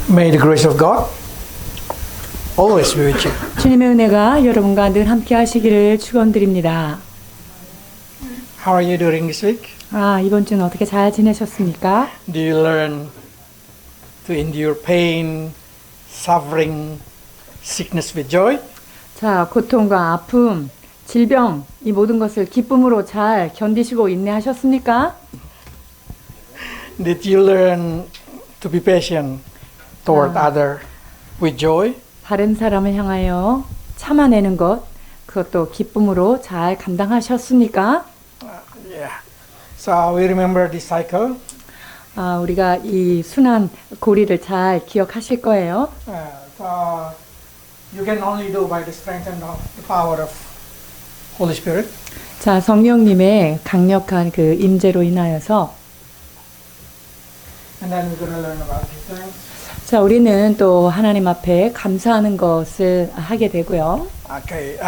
May the grace of God always be with you. 주님의 은혜가 여러분과 늘 함께 하시기를 축원드립니다. How are you during this week? 이번 주는 어떻게 잘 지내셨습니까? Do you learn to endure pain, suffering, sickness with joy? 자, 고통과 아픔, 질병, 이 모든 것을 기쁨으로 잘 견디시고 인내하셨습니까? Did you learn to be patient toward other with joy? 다른 사람을 향하여 참아내는 것, 그것도 기쁨으로 잘 감당하셨습니까? Yeah. So we remember this cycle. 우리가 이 순환 고리를 잘 기억하실 거예요. So you can only do by the strength and the power of Holy Spirit. 자, 성령님의 강력한 그 임재로 인하여서 And then we're going to learn about these things. 자, 우리는 또 하나님 앞에 감사하는 것을 하게 되고요. Okay.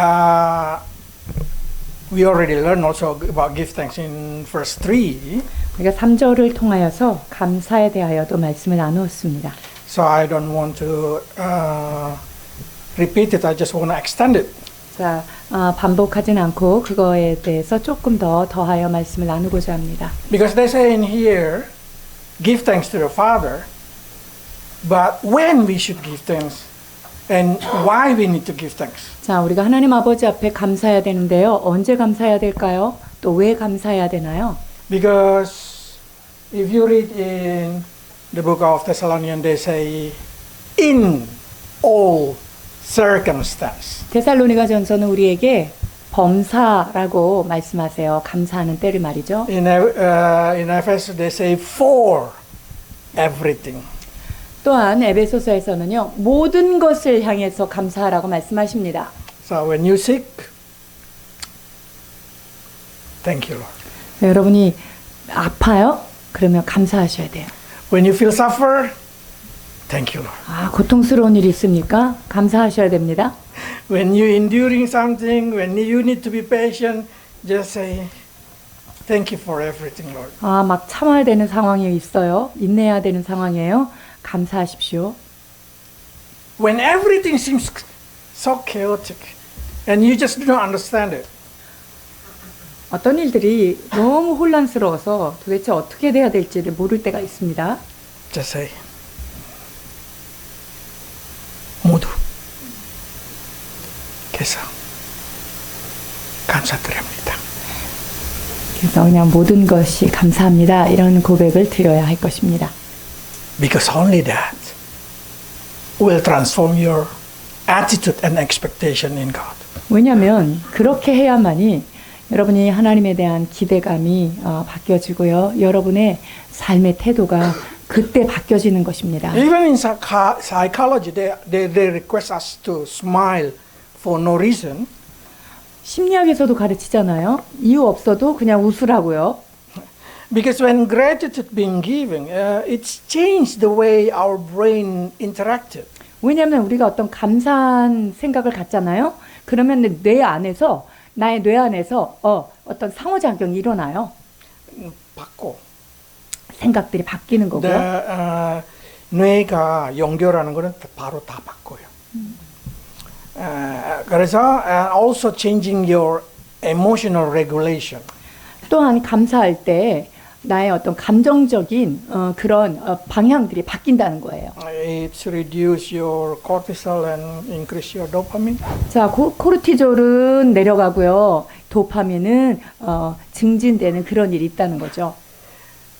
We already learned also about give thanks in verse 3. 우리가 3절을 통하여서 감사에 대하여도 말씀을 나누었습니다. So I don't want to repeat it. I just want to extend it. 자, 반복하진 않고 그거에 대해서 조금 더 더하여 말씀을 나누고자 합니다. Because they say in here, give thanks to the Father, but when we should give thanks and why we need to give thanks. 자, 우리가 하나님 아버지 앞에 감사해야 되는데요. 언제 감사해야 될까요? 또 왜 감사해야 되나요? Because if you read in the book of Thessalonians, they say, in all circumstance. 데살로니가 전서는 우리에게 범사라고 말씀하세요. 감사하는 때를 말이죠. In Ephesus, they say, for everything. 또한 에베소서에서는요. 모든 것을 향해서 감사하라고 말씀하십니다. So when you sick, thank you, Lord. 여러분이 아파요? 그러면 감사하셔야 돼요. When you feel suffer, thank you, Lord. 고통스러운 일이 있습니까? 감사하셔야 됩니다. When you're enduring something, when you need to be patient, just say, thank you for everything, Lord. 막 참아야 되는 상황이 있어요. 인내해야 되는 상황이에요. 감사하십시오. When everything seems so chaotic and you just do not understand it, 어떤 일들이 너무 혼란스러워서 도대체 어떻게 돼야 될지를 모를 때가 있습니다. just say, 모두 계속 감사드립니다. 그래서 그냥 모든 것이 감사합니다. 이런 고백을 드려야 할 것입니다. Because only that will transform your attitude and expectation in God. 왜냐하면 그렇게 해야만이 여러분이 하나님에 대한 기대감이 바뀌어지고요. 여러분의 삶의 태도가 그때 바뀌어지는 것입니다. Even in psychology, they request us to smile for no reason. 심리학에서도 가르치잖아요. 이유 없어도 그냥 웃으라고요. Because when gratitude being given, it's changed the way our brain interacted. 왜냐하면 우리가 어떤 감사한 생각을 갖잖아요. 그러면 나의 뇌 안에서 어떤 상호작용이 일어나요. 바꿔. 생각들이 바뀌는 거고요. 뇌가 연결하는 거는 바로 다 바꿔요. 그래서 also changing your emotional regulation. 또한 감사할 때 나의 어떤 감정적인 그런 방향들이 바뀐다는 거예요. It reduce your cortisol and increase your dopamine. 자, 코르티졸은 내려가고요. 도파민은 증진되는 그런 일이 있다는 거죠.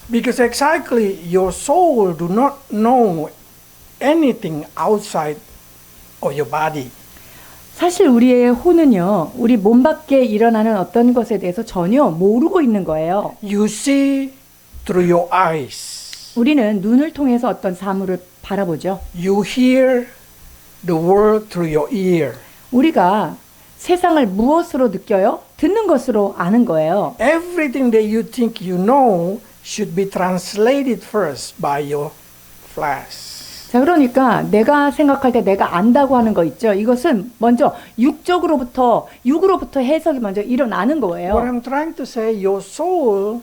Because exactly your soul do not know anything outside of your body. 사실 우리의 혼은요, 우리 몸 밖에 일어나는 어떤 것에 대해서 전혀 모르고 있는 거예요. You see through your eyes. 우리는 눈을 통해서 어떤 사물을 바라보죠. You hear the world through your ear. 우리가 세상을 무엇으로 느껴요? 듣는 것으로 아는 거예요. Everything that you think you know should be translated first by your flesh. 자, 그러니까 내가 생각할 때 내가 안다고 하는 거 있죠. 이것은 먼저 육으로부터 해석이 먼저 일어나는 What 거예요. I'm trying to say, your soul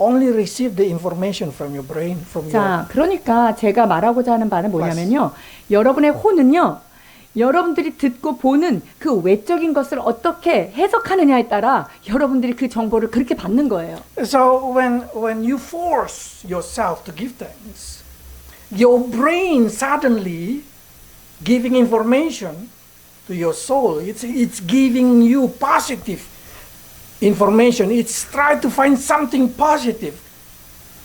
only receive the information from your brain, from your 자, 그러니까 제가 말하고자 하는 바는 뭐냐면요. 여러분의 혼은요. 여러분들이 듣고 보는 그 외적인 것을 어떻게 해석하느냐에 따라 여러분들이 그 정보를 그렇게 받는 거예요. So when you force yourself to give thanks, your brain suddenly giving information to your soul. It's giving you positive information. It's trying to find something positive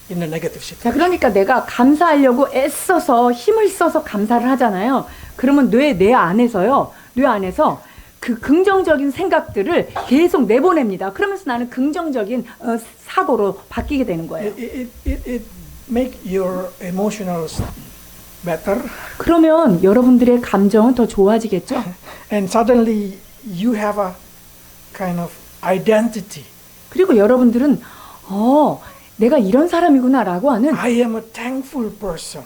in the negative situation. 자, 그러니까 내가 감사하려고 애써서 힘을 써서 감사를 하잖아요. 그러면 뇌 안에서요. 뇌 안에서 그 긍정적인 생각들을 계속 내보냅니다. 그러면서 나는 긍정적인 사고로 바뀌게 되는 거예요. It make your emotions better, 그러면 여러분들의 감정은 더 좋아지겠죠? and suddenly you have a kind of identity. 그리고 여러분들은 내가 이런 사람이구나라고 하는 I am a thankful person.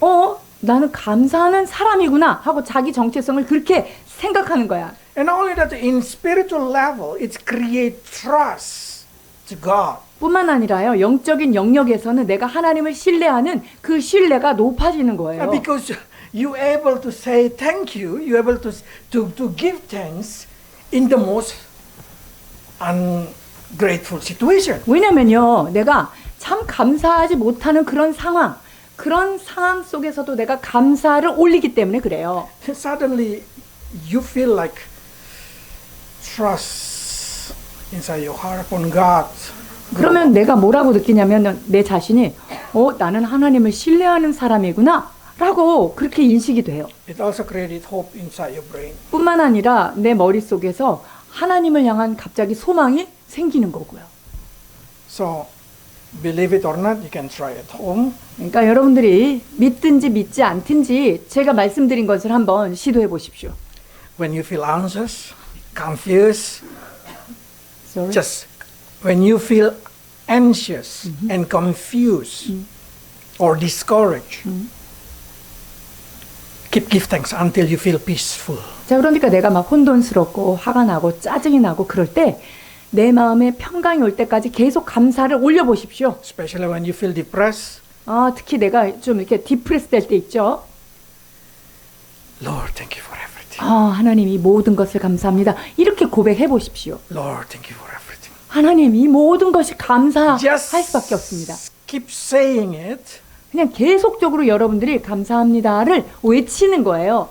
나는 감사하는 사람이구나 하고 자기 정체성을 그렇게 생각하는 거야. And not only that, in spiritual level, it create trust to God. 뿐만 아니라요. 영적인 영역에서는 내가 하나님을 신뢰하는 그 신뢰가 높아지는 거예요. Because you're able to say thank you, you're able to give thanks in the most ungrateful situation. 왜냐면요. 내가 참 감사하지 못하는 그런 상황 속에서도 내가 감사를 올리기 때문에 그래요. Suddenly you feel like trust inside your heart upon God. 그러면 내가 뭐라고 느끼냐면 내 자신이 나는 하나님을 신뢰하는 사람이구나 라고 그렇게 인식이 돼요. It also created hope inside your brain. 뿐만 아니라 내 머릿속에서 하나님을 향한 갑자기 소망이 생기는 거고요. So believe it or not, you can try at home. 그러니까 여러분들이 믿든지 믿지 않든지 제가 말씀드린 것을 한번 시도해 보십시오. When you feel anxious, confused, Sorry? just when you feel anxious and confused or discouraged, give thanks until you feel peaceful. 자, 그러니까 내가 막 혼돈스럽고 화가 나고 짜증이 나고 그럴 때 내 마음에 평강이 올 때까지 계속 감사를 올려 보십시오. Especially when you feel depressed. 특히 내가 좀 이렇게 디프레스 될 때 있죠. Lord, thank you for everything. 하나님 이 모든 것을 감사합니다. 이렇게 고백해 보십시오. Lord, thank you for everything. 하나님 이 모든 것이 감사할 Just 수밖에 없습니다. keep saying it. 그냥 계속적으로 여러분들이 감사합니다를 외치는 거예요.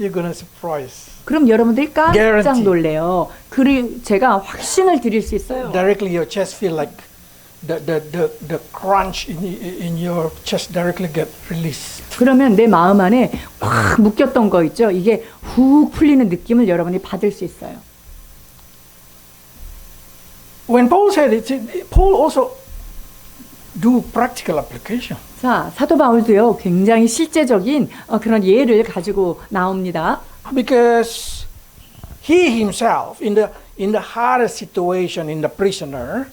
You're gonna surprise. 그럼 여러분들이 깜짝 Guarantee. 놀래요. 그리고 제가 확신을 드릴 수 있어요. Directly your chest feel like the crunch in your chest directly get released. 그러면 내 마음 안에 확 묶였던 거 있죠. 이게 훅 풀리는 느낌을 여러분이 받을 수 있어요. When Paul said it, Paul also do practical application. 자, 사도 바울도요. 굉장히 실제적인 그런 예를 가지고 나옵니다. Because he himself in the hardest situation in the prisoner,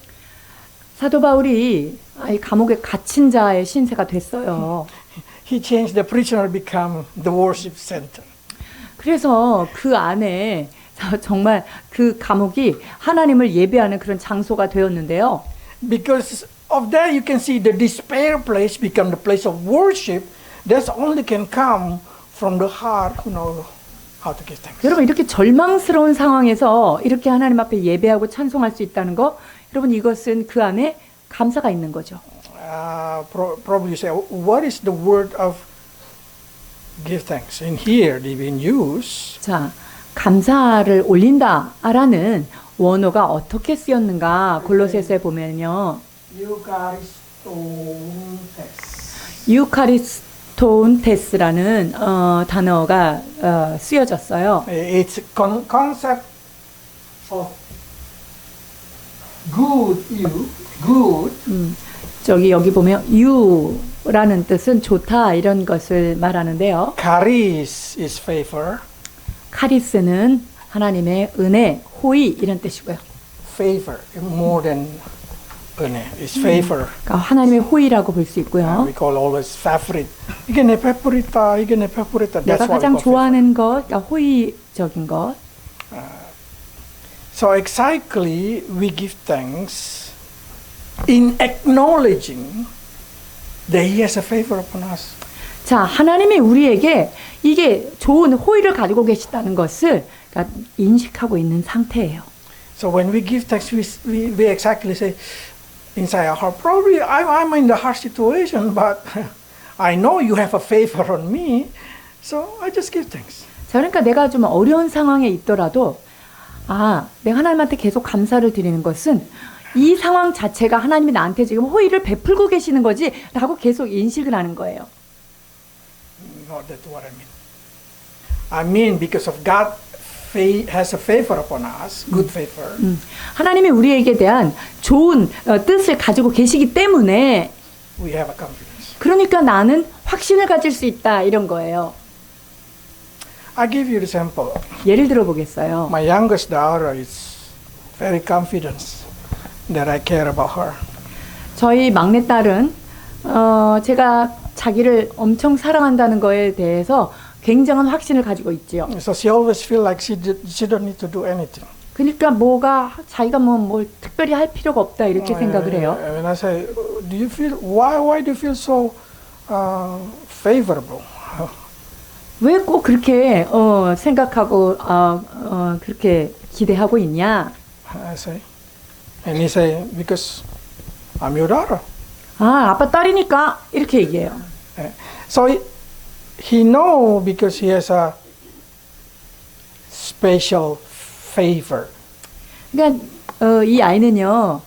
사도 바울이 이 감옥에 갇힌 자의 신세가 됐어요. he changed the prisoner become the worship center. 그래서 그 안에 정말 그 감옥이 하나님을 예배하는 그런 장소가 되었는데요. Because of that, you can see the despair place become the place of worship. That only can come from the heart who know how to give thanks. 여러분 이렇게 절망스러운 상황에서 이렇게 하나님 앞에 예배하고 찬송할 수 있다는 거, 여러분 이것은 그 안에 감사가 있는 거죠. Probably you say, what is the word of give thanks? In here, they've been used. 자, 감사를 올린다라는 원어가 어떻게 쓰였는가 골로새서에 보면요. 유카리스톤테스라는 단어가 쓰여졌어요. It's concept of good. 저기 여기 보면 유라는 뜻은 좋다 이런 것을 말하는데요. Charis is favor. 카리스는 하나님의 은혜, 호의 이런 뜻이고요. Favor more than 은혜 is favor. 그러니까 하나님의 호의라고 볼 수 있고요. We call always favorite. 이게 내 페퍼리타, 이게 내 페퍼리타. 내가 That's what we 가장 call 좋아하는 것, 그러니까 호의적인 것. So exactly we give thanks in acknowledging that He has a favor upon us. 자, 하나님이 우리에게 이게 좋은 호의를 가지고 계시다는 것을 그러니까 인식하고 있는 상태예요. So when we give thanks, we exactly say inside our heart, probably I'm in the hard situation, but I know you have a favor on me, so I just give thanks. 자, 그러니까 내가 좀 어려운 상황에 있더라도 내가 하나님한테 계속 감사를 드리는 것은 이 상황 자체가 하나님이 나한테 지금 호의를 베풀고 계시는 거지 라고 계속 인식을 하는 거예요. No, that's what I mean. I mean because of God has a favor upon us, good favor. 하나님이 우리에게 대한 좋은 뜻을 가지고 계시기 때문에 We have a confidence. 그러니까 나는 확신을 가질 수 있다 이런 거예요. I give you an example. 예를 들어 보겠어요. My youngest daughter is very confident that I care about her. 저희 막내딸은 제가 자기를 엄청 사랑한다는 거에 대해서 굉장한 확신을 가지고 있지요. So she always feel like she don't need to do anything. 그러니까 자기가 뭘 특별히 할 필요가 없다 이렇게 생각을 해요. When I say, do you feel why do you feel so favorable? 왜 꼭 그렇게 생각하고 그렇게 기대하고 있냐? I say, and he say because I'm your daughter. 아빠 딸이니까 이렇게 얘기해요. So he know because he has a special favor. 그러니까 이 아이는요,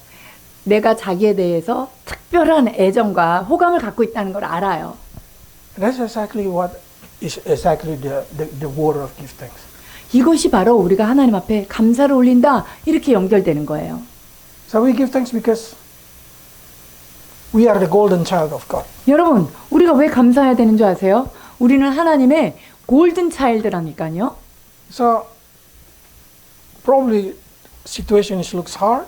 내가 자기에 대해서 특별한 애정과 호감을 갖고 있다는 걸 알아요. That's exactly what is exactly the word of give thanks. 이것이 바로 우리가 하나님 앞에 감사를 올린다 이렇게 연결되는 거예요. So we give thanks because we are the golden child of God. 여러분, 우리가 왜 감사해야 되는 줄 아세요? 우리는 하나님의 골든 차일드라니까요. So probably situation looks hard.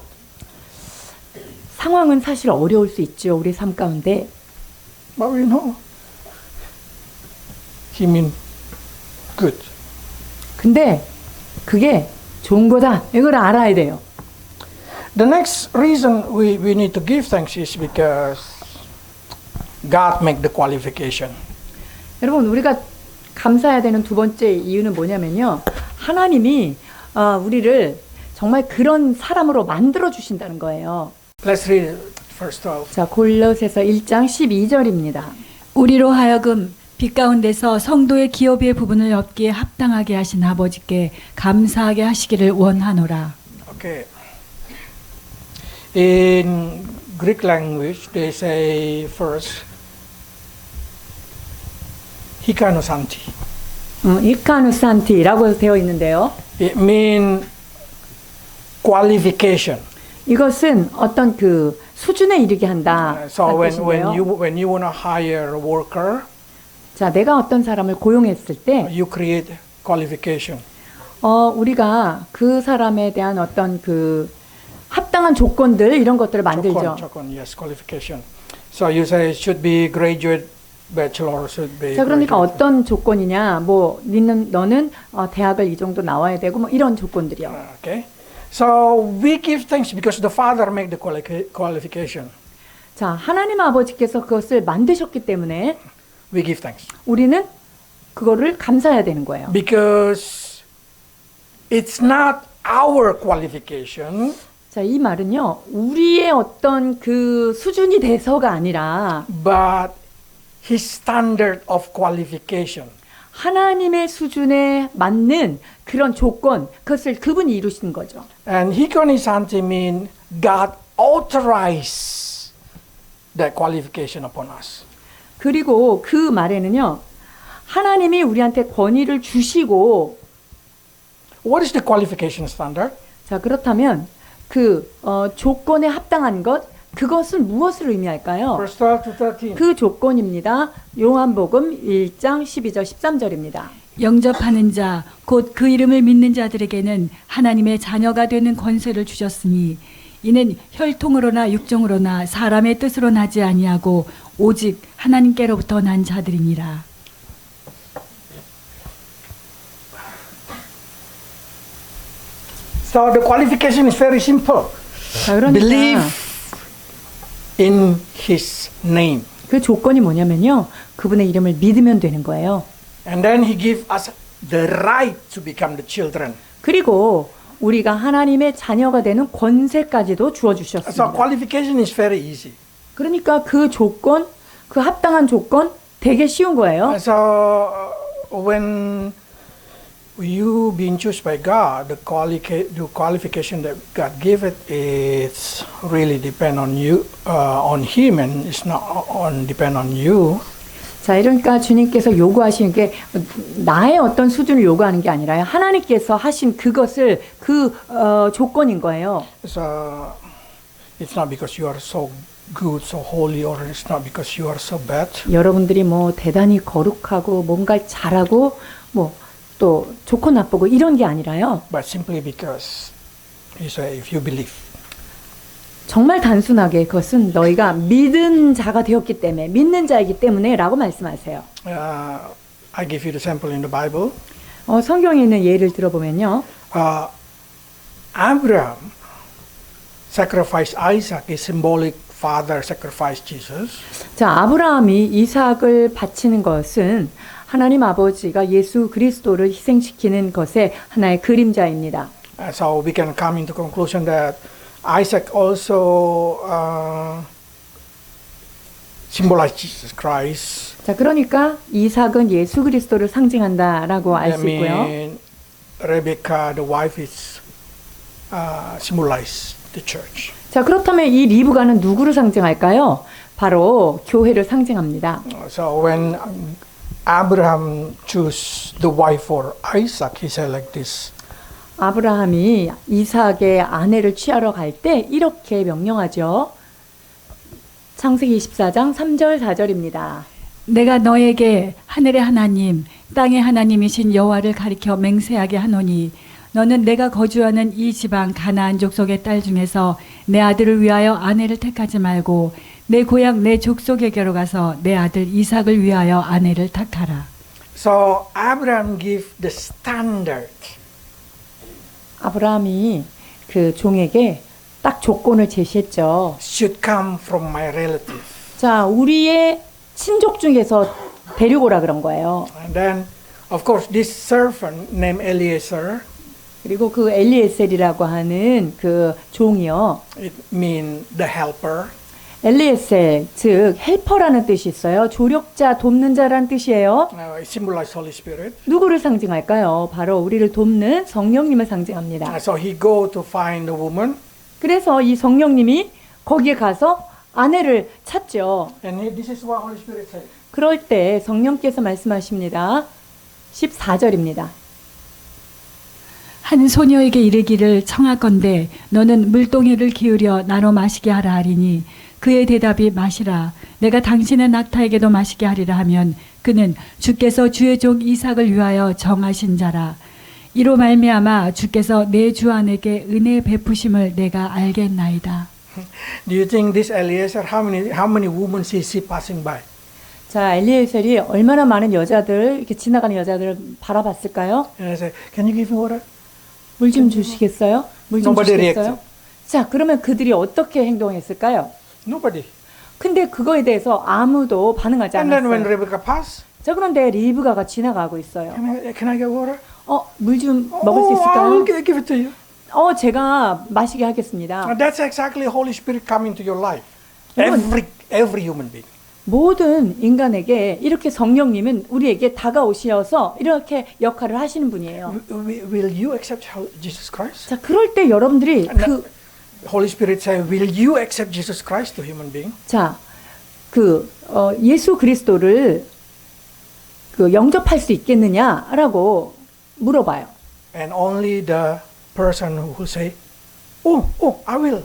상황은 사실 어려울 수 있죠. 우리 삶 가운데. But we know He mean good. 근데 그게 좋은 거다. 이걸 알아야 돼요. The next reason we need to give thanks is because God make the qualification. 여러분, 우리가 감사해야 되는 두 번째 이유는 뭐냐면요. 하나님이 우리를 정말 그런 사람으로 만들어 주신다는 거예요. Let's read verse 12. 자, 골로새서 1장 12절입니다. 우리로 하여금 빛 가운데서 성도의 기업의 부분을 얻기에 합당하게 하신 아버지께 감사하게 하시기를 원하노라. Okay. In Greek language, they say first, hikanosanti. 이카누산티라고 되어 있는데요. It means qualification. 이것은 어떤 그 수준에 이르게 한다. So when 뜻인데요. you want to hire a worker, 자, 내가 어떤 사람을 고용했을 때 you create qualification. 우리가 그 사람에 대한 어떤 그 합당한 조건들 이런 것들을 만들죠. 조건, yes, qualification. So you say it should be graduate, bachelor, should be. 자, 그러니까 graduate. 어떤 조건이냐? 너는 대학을 이 정도 나와야 되고 뭐 이런 조건들이요. Okay. So we give thanks because the Father made the qualification. 자, 하나님 아버지께서 그것을 만드셨기 때문에 We give thanks. 우리는 그거를 감사해야 되는 거예요. Because it's not our qualification, 자, 이 말은요. 우리의 어떤 그 수준이 돼서가 아니라 but His standard of qualification. 하나님의 수준에 맞는 그런 조건, 그것을 그분이 이루신 거죠. And hikonisanti mean God authorized that qualification upon us. 그리고 그 말에는요. 하나님이 우리한테 권위를 주시고 What is the qualification standard? 자, 그렇다면 그 조건에 합당한 것, 그것은 무엇을 의미할까요? Verse 12 to 13. 그 조건입니다. 요한복음 1장 12절 13절입니다. 영접하는 자, 곧 그 이름을 믿는 자들에게는 하나님의 자녀가 되는 권세를 주셨으니 이는 혈통으로나 육정으로나 사람의 뜻으로 나지 아니하고 오직 하나님께로부터 난 자들이니라. So the qualification is very simple. 자, 그러니까 Believe in his name. 그 조건이 뭐냐면요. 그분의 이름을 믿으면 되는 거예요. And then he gives us the right to become the children. 그리고 우리가 하나님의 자녀가 되는 권세까지도 주어 So 주셨습니다. qualification is very easy. 그러니까 그 조건, 그 합당한 조건 되게 쉬운 거예요. So when you being chosen by God, the qualification that God give it is really depend on you, on Him, and it's not on depend on you. 자, 이러니까 주님께서 요구하시는 게 나의 어떤 수준을 요구하는 게 아니라요. 하나님께서 하신 그것을 그 조건인 거예요. So it's not because you are so good, so holy, or it's not because you are so bad. 여러분들이 뭐 대단히 거룩하고 뭔가 잘하고 뭐 또 좋고 나쁘고 이런 게 아니라요. But simply because He said, if you believe. 정말 단순하게 그것은 너희가 믿은 자가 되었기 때문에 믿는 자이기 때문에 라고 말씀하세요. I give you the sample in the Bible. 성경에 있는 예를 들어보면요. Abraham sacrificed Isaac, is symbolic father sacrificed Jesus. 자, 아브라함이 이삭을 바치는 것은 하나님 아버지가 예수 그리스도를 희생시키는 것의 하나의 그림자입니다. So we can come into conclusion that Isaac also symbolized Jesus Christ. 자, 그러니까 이삭은 예수 그리스도를 상징한다라고 알 수 있고요. mean, Rebecca, the wife, is symbolized the church. 자, 그렇다면 이 리브가는 누구를 상징할까요? 바로 교회를 상징합니다. So when Abraham chose the wife for Isaac, he said like this. 아브라함이 이삭의 아내를 취하러 갈 때 이렇게 명령하죠. 창세기 24장 3절 4절입니다. 내가 너에게 하늘의 하나님, 땅의 하나님이신 여호와를 가리켜 맹세하게 하노니 너는 내가 거주하는 이 지방 가나안 족속의 딸 중에서 내 아들을 위하여 아내를 택하지 말고 내 고향 내 족속에게로 가서 내 아들 이삭을 위하여 아내를 택하라. So Abraham gave the standard. 아브라함이 그 종에게 딱 조건을 제시했죠. Should come from my relative. 자, 우리의 친족 중에서 데리고 오라 그런 거예요. And then, of course, this servant named Eliezer, 그리고 그 엘리에셀이라고 하는 그 종이요. it means the helper. 엘리에셀, 즉 헬퍼라는 뜻이 있어요. 조력자, 돕는 자라는 뜻이에요. It symbolizes Holy Spirit. 누구를 상징할까요? 바로 우리를 돕는 성령님을 상징합니다. So he go to find the woman. 그래서 이 성령님이 거기에 가서 아내를 찾죠. And this is what Holy Spirit said. 그럴 때 성령께서 말씀하십니다. 14절입니다. 한 소녀에게 이르기를 청하건대 너는 물동이를 기울여 나로 마시게 하라 하리니 그의 대답이 마시라 내가 당신의 낙타에게도 마시게 하리라 하면 그는 주께서 주의 종 이삭을 위하여 정하신 자라. 이로 말미암아 주께서 내 주 안에게 은혜 베푸심을 내가 알겠나이다. Do you think this Eliezer, how many women is he passing by? 자, 엘리에셀이 얼마나 많은 여자들, 이렇게 지나가는 여자들을 바라봤을까요? And I said, can you give me water? 물 좀 주시겠어요? 물 좀 Nobody 주시겠어요? reacted. 자, 그러면 그들이 어떻게 행동했을까요? Nobody. 근데 그거에 대해서 아무도 반응하지 And then when 않았어요. Rebecca passed, 자, 그런데 리브가가 지나가고 있어요. can I get water? 물 좀 먹을 수 I 있을까요? will give it to you. 제가 마시게 하겠습니다. That's exactly Holy Spirit coming to your life. 여러분, Every human being. 모든 인간에게 이렇게 성령님은 우리에게 다가오셔서 이렇게 역할을 하시는 분이에요. Will you accept Jesus Christ? 자, 그럴 때 여러분들이 Holy Spirit say, will you accept Jesus Christ to human being? 예수 그리스도를 영접할 수 있겠느냐라고 물어봐요. And only the person who say, I will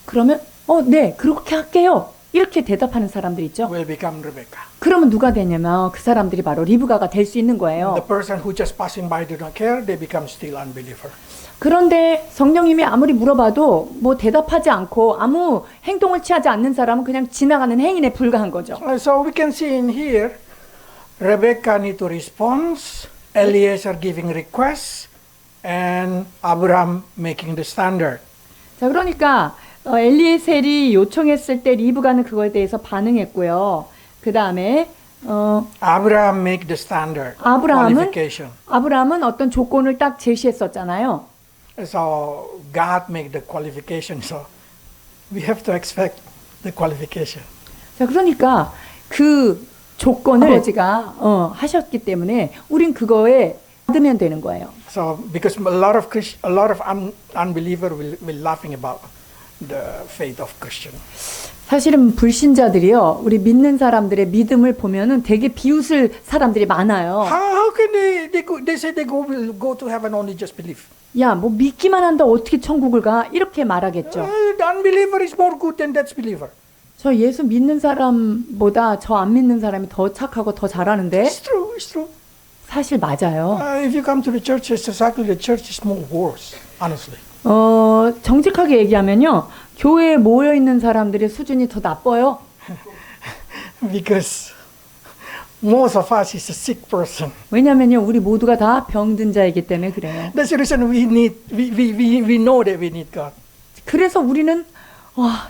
그러면 네, 그렇게 할게요. 이렇게 대답하는 사람들 있죠. will become Rebecca. 그러면 누가 되냐면 그 사람들이 바로 리브가가 될 수 있는 거예요. The person who just passing by do not care, they become still unbeliever. 그런데 성령님이 아무리 물어봐도 뭐 대답하지 않고 아무 행동을 취하지 않는 사람은 그냥 지나가는 행인에 불과한 거죠. So we can see in here, Rebecca need to respond, Eliezer giving requests, and Abraham making the standard. 자, 그러니까 엘리에셀이 요청했을 때 리브가는 그거에 대해서 반응했고요. 그 다음에 Abraham make the standard qualification. 아브라함은 어떤 조건을 딱 제시했었잖아요. So God make the qualification. So we have to expect the qualification. 자, 그러니까 그 조건을 아버지가 하셨기 때문에 우린 그거에 받으면 되는 거예요. So because a lot of unbeliever will laughing about the faith of Christian. 사실은 불신자들이요, 우리 믿는 사람들의 믿음을 보면은 되게 비웃을 사람들이 많아요. How can they say they will go to heaven only just believe? 야, 뭐 믿기만 한다 어떻게 천국을 가? 이렇게 말하겠죠. The unbeliever is more good than that believer. 저 예수 믿는 사람보다 저 안 믿는 사람이 더 착하고 더 잘하는데 It's true. It's true. 사실 맞아요. If you come to the church, it's exactly the church is more worse. Honestly. 정직하게 얘기하면요, 교회에 모여 있는 사람들의 수준이 더 나빠요. Because most of us is a sick person. 왜냐면요, 우리 모두가 다 병든 자이기 때문에 그래요. That's the reason we know that we need God. 그래서 우리는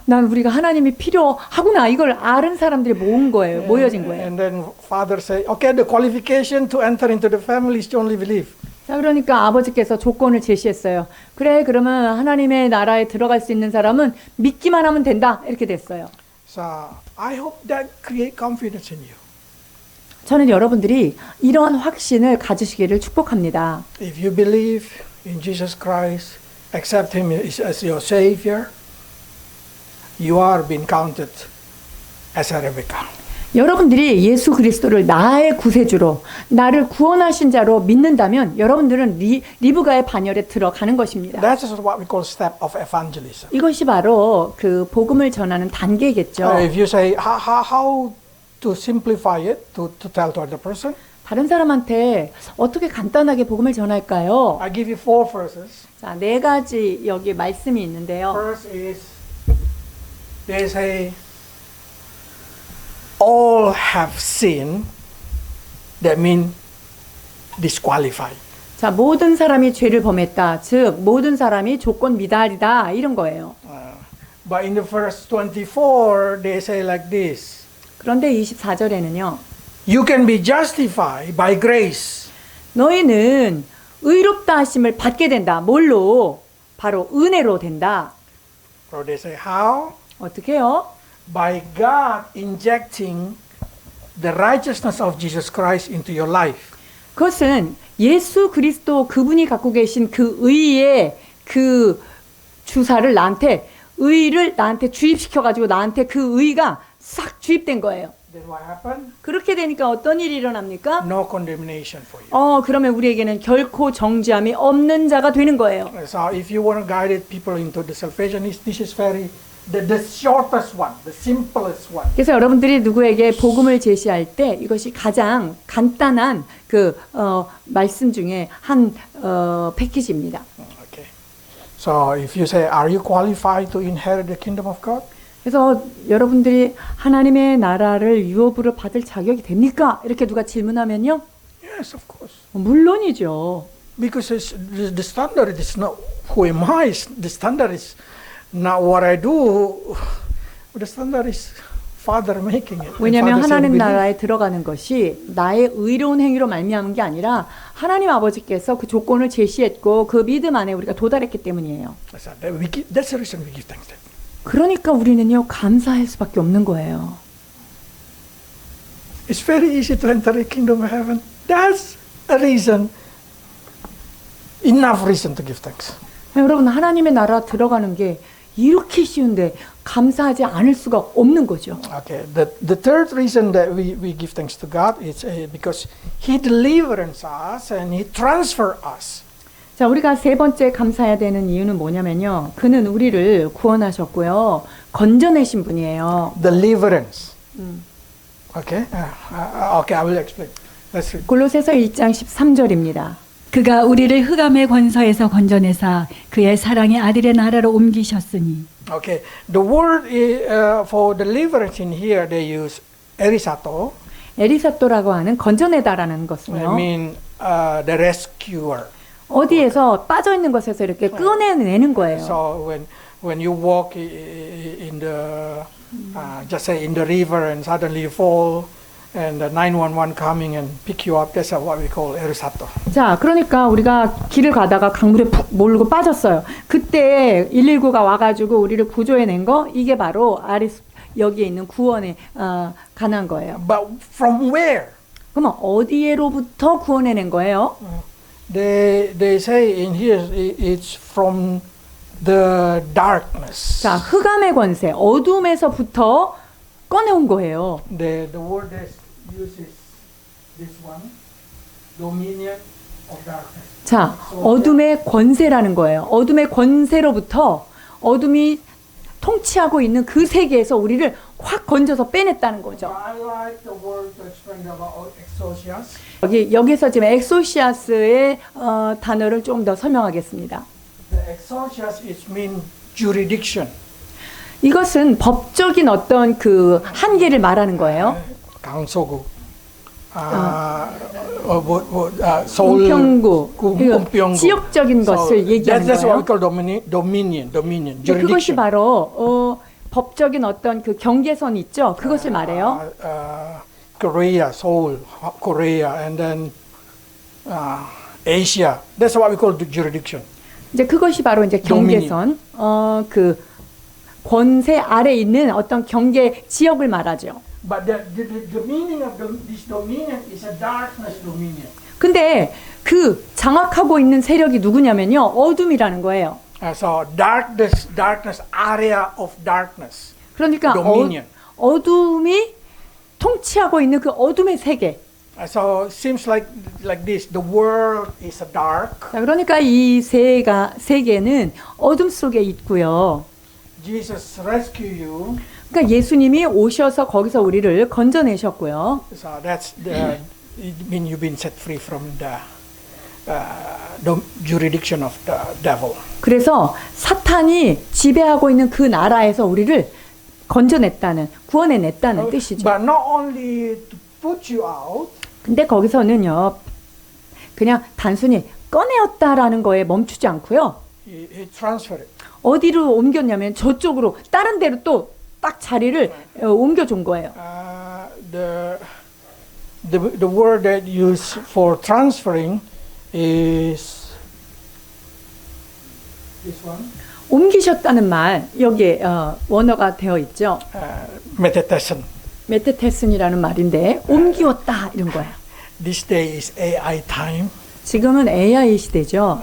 난 우리가 하나님이 필요하구나 이걸 아는 사람들이 모은 거예요. 모여진 거예요. And then father say, okay, the qualification to enter into the family is to only believe. 자, 그러니까 아버지께서 조건을 제시했어요. 그래, 그러면 하나님의 나라에 들어갈 수 있는 사람은 믿기만 하면 된다. 이렇게 됐어요. So I hope that create confidence in you. 저는 여러분들이 이런 확신을 가지시기를 축복합니다. If you believe in Jesus Christ, accept Him as your Savior, you are being counted as a Rebecca. 여러분들이 예수 그리스도를 나의 구세주로, 나를 구원하신 자로 믿는다면 여러분들은 리브가의 반열에 들어가는 것입니다. That is what we call step of evangelism. 이것이 바로 그 복음을 전하는 단계겠죠. If you say how to simplify it to tell to other person, 다른 사람한테 어떻게 간단하게 복음을 전할까요? I give you 4 verses. 자, 4가지 여기 말씀이 있는데요. First is they say all have sinned. That means disqualified. 자, 모든 사람이 죄를 범했다. 즉, 모든 사람이 조건 미달이다. 이런 거예요. But in the verse 24, they say like this. 그런데 24절에는요. You can be justified by grace. 너희는 의롭다 하심을 받게 된다. 뭘로? 바로 은혜로 된다. So they say how? 어떻게요? By God injecting the righteousness of Jesus Christ into your life. 그것은 예수 그리스도 그분이 갖고 계신 그 의의 그 주사를 의를 나한테 주입시켜가지고 나한테 그 의가 싹 주입된 거예요. Then what happened? 그렇게 되니까 어떤 일이 일어납니까? No condemnation for you. 그러면 우리에게는 결코 정죄함이 없는 자가 되는 거예요. So if you want to guide people into the salvation, this is the shortest one, the simplest one. 그래서 여러분들이 누구에게 복음을 제시할 때 이것이 가장 간단한 그 말씀 중에 한 패키지입니다. Okay. So if you say, are you qualified to inherit the kingdom of God? 그래서 여러분들이 하나님의 나라를 유업으로 받을 자격이 됩니까? 이렇게 누가 질문하면요. Yes, of course. 물론이죠. Because the standard is not who am I. The standard is not what I do. The standard is Father making it. 왜냐하면 하나님 나라에 들어가는 것이 나의 의로운 행위로 말미암은 게 아니라 하나님 아버지께서 그 조건을 제시했고 그 믿음 안에 우리가 도달했기 때문이에요. That's the reason we give thanks. 그러니까 우리는요 감사할 수밖에 없는 거예요. It's very easy to enter the kingdom of heaven. That's a reason, enough reason to give thanks. 여러분 하나님의 나라 들어가는 게 이렇게 쉬운데 감사하지 않을 수가 없는 거죠. Okay. The third reason that we give thanks to God is because He delivers us and He transfers us. 자, 우리가 세 번째 감사해야 되는 이유는 뭐냐면요. 그는 우리를 구원하셨고요. 건져내신 분이에요. Deliverance. Okay. Okay, I will explain. Let's read. 골로새서 1장 13절입니다. 그가 우리를 흑암의 권서에서 건져내사 그의 사랑의 아들의 나라로 옮기셨으니. Okay. The word for deliverance in here they use erisato. 에리사토라고 하는 건져내다라는 I 것은요. mean the rescuer. 어디에서 빠져 있는 것에서 이렇게 꺼내내는 거예요. So when you walk in the just say in the river and suddenly you fall and the 911 coming and pick you up, that's what we call erusato. 자, 그러니까 우리가 길을 가다가 강물에 푹 몰고 빠졌어요. 그때 119가 와가지고 우리를 구조해낸 거, 이게 바로 여기에 있는 구원에 관한 거예요. But from where? 그러면 어디에로부터 구원해낸 거예요? They say in here it's from the darkness. 자, 흑암의 권세, 어둠에서부터 꺼내온 거예요. The word that uses this one, dominion of darkness. 자, 어둠의 권세라는 거예요. 어둠의 권세로부터 어둠이 통치하고 있는 그 세계에서 우리를 확 건져서 빼냈다는 거죠. I like the word to explain about exousias. 여기서 지금 엑소시아스의 단어를 좀 더 설명하겠습니다. The exousias is mean jurisdiction. 이것은 법적인 어떤 그 한계를 말하는 거예요. 강서구, 서울, 은평구, 은평구, 지역적인 것을 얘기하는 that's what we 거예요. call dominion, 그것이 jurisdiction. 바로 법적인 어떤 그 경계선 있죠. 그것을 말해요. Korea, Seoul, Korea, and then Asia. That's what we call the jurisdiction. 이제 그것이 바로 이제 경계선, 그 권세 아래 있는 어떤 경계 지역을 말하죠. But the meaning of this dominion is a darkness dominion. 근데 그 장악하고 있는 세력이 누구냐면요, 어둠이라는 거예요. So darkness, area of darkness. 그러니까 dominion. 어둠이 통치하고 있는 그 어둠의 세계. So it seems like this. The world is a dark. 자, 그러니까 이 세계는 어둠 속에 있고요. Jesus rescue you. 그러니까 예수님이 오셔서 거기서 우리를 건져내셨고요. So that's it mean you've been set free from the jurisdiction of the devil. 그래서 사탄이 지배하고 있는 그 나라에서 우리를 건져냈다는, 구원해냈다는 뜻이죠. But not only to put you out. 근데 거기서는요, 그냥 단순히 꺼내었다라는 거에 멈추지 않고요. He transferred it. 어디로 옮겼냐면 저쪽으로, 다른 데로 또 딱 자리를 옮겨준 거예요. The word that used for transferring is this one. 옮기셨다는 말, 여기에 원어가 되어 있죠. Metetessen. 메테테슨이라는 말인데 옮기었다 이런 거예요. This day is AI time. 지금은 AI 시대죠.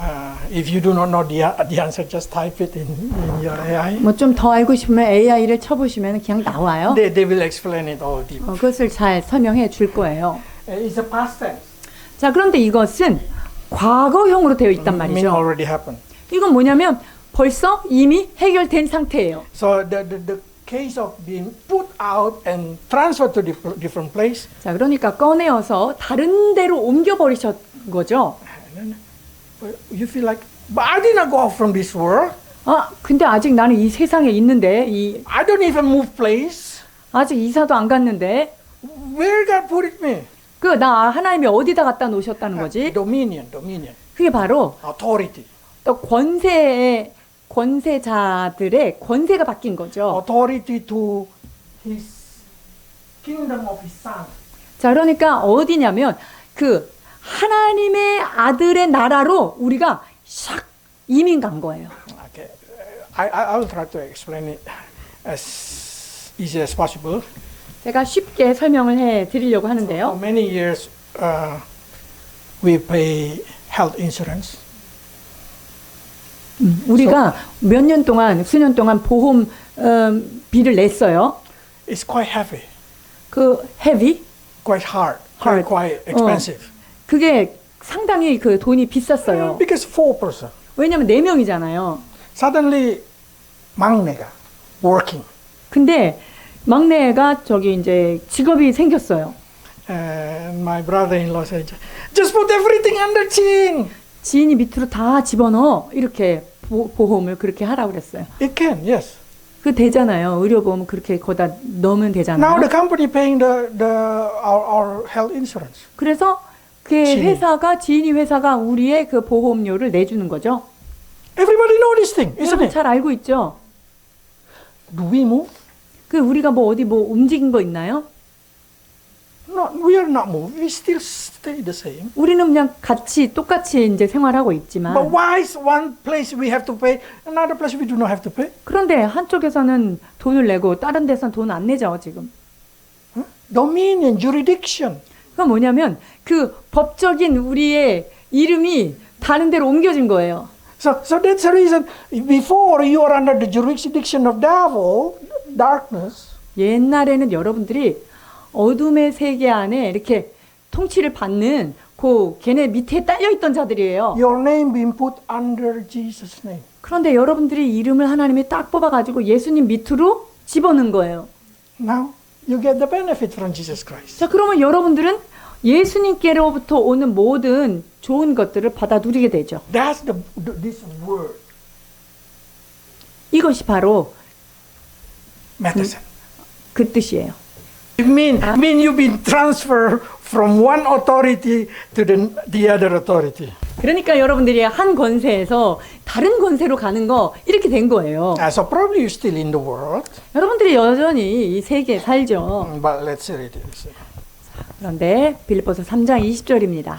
If you do not know the answer, just type it in your AI. 뭐 좀 더 알고 싶으면 AI를 쳐보시면 그냥 나와요. They will explain it all deep. 그것을 잘 설명해 줄 거예요. It's a past tense. 자, 그런데 이것은 과거형으로 되어 있단 Mean 말이죠. already happened. 이건 뭐냐면 벌써 이미 해결된 상태예요. So the case of being put out and transferred to different place. 자, 그러니까 꺼내어서 다른 데로 옮겨버리셨 거죠. You feel like, but I did not go out from this world. 근데 아직 나는 이 세상에 있는데, I don't even move place. 아직 이사도 안 갔는데, Where God put it me? 나 하나님이 어디다 갖다 놓으셨다는 거지? Dominion. 그게 바로 Authority. 또 권세자들의 권세가 바뀐 거죠. Authority to His kingdom of His Son. 자, 그러니까 어디냐면 그 하나님의 아들의 나라로 우리가 샥 이민 간 거예요. Okay, I will try to explain it as easy as possible. 제가 쉽게 설명을 해 드리려고 하는데요. For many years, we pay health insurance. 우리가 몇 년 동안, 수년 동안 보험 비를 냈어요. It's quite heavy, 그 heavy, quite hard, Hard. quite expensive. 그게 상당히 그 돈이 비쌌어요. Because 4%. 왜냐면 4명이잖아요. Suddenly, 막내가 working. 근데 막내가 저기 이제 직업이 생겼어요. And my brother-in-law said, just put everything under chin. 지인이 밑으로 다 집어넣어. 이렇게 보험을 그렇게 하라고 그랬어요. It can, yes. 그 되잖아요. 의료보험 그렇게 거기다 넣으면 되잖아요. Now the company paying our health insurance. 그래서 그 지인이. 지인이 회사가 우리의 그 보험료를 내주는 거죠. Everybody know this thing, isn't 여러분 it? 잘 알고 있죠? Do we move? 그 우리가 뭐 어디 뭐 움직인 거 있나요? No, we are not moved. We still stay the same. 우리는 그냥 똑같이 이제 생활하고 있지만 But why is one place we have to pay, another place we do not have to pay? 그런데 한쪽에서는 돈을 내고 다른 데서는 돈 안 내죠, 지금. Dominion, jurisdiction. 그건 뭐냐면 그 법적인 우리의 이름이 다른 데로 옮겨진 거예요. So that's the reason. Before you are under the jurisdiction of devil, darkness. 옛날에는 여러분들이 어둠의 세계 안에 이렇게 통치를 받는 걔네 밑에 딸려있던 자들이에요. Your name being put under Jesus' name. 그런데 여러분들이 이름을 하나님이 딱 뽑아가지고 예수님 밑으로 집어넣은 거예요. Now you get the benefit from Jesus Christ. 자, 그러면 여러분들은 예수님께로부터 오는 모든 좋은 것들을 받아 누리게 되죠. That's this word, 이것이 바로 medicine. 그 뜻이에요. It mean you've been transferred from one authority to the other authority. 그러니까 여러분들이 한 권세에서 다른 권세로 가는 거 이렇게 된 거예요. So probably you're still in the world, 여러분들이 여전히 이 세계에 살죠. but let's read it. 그런데 빌립보서 3장 20절입니다.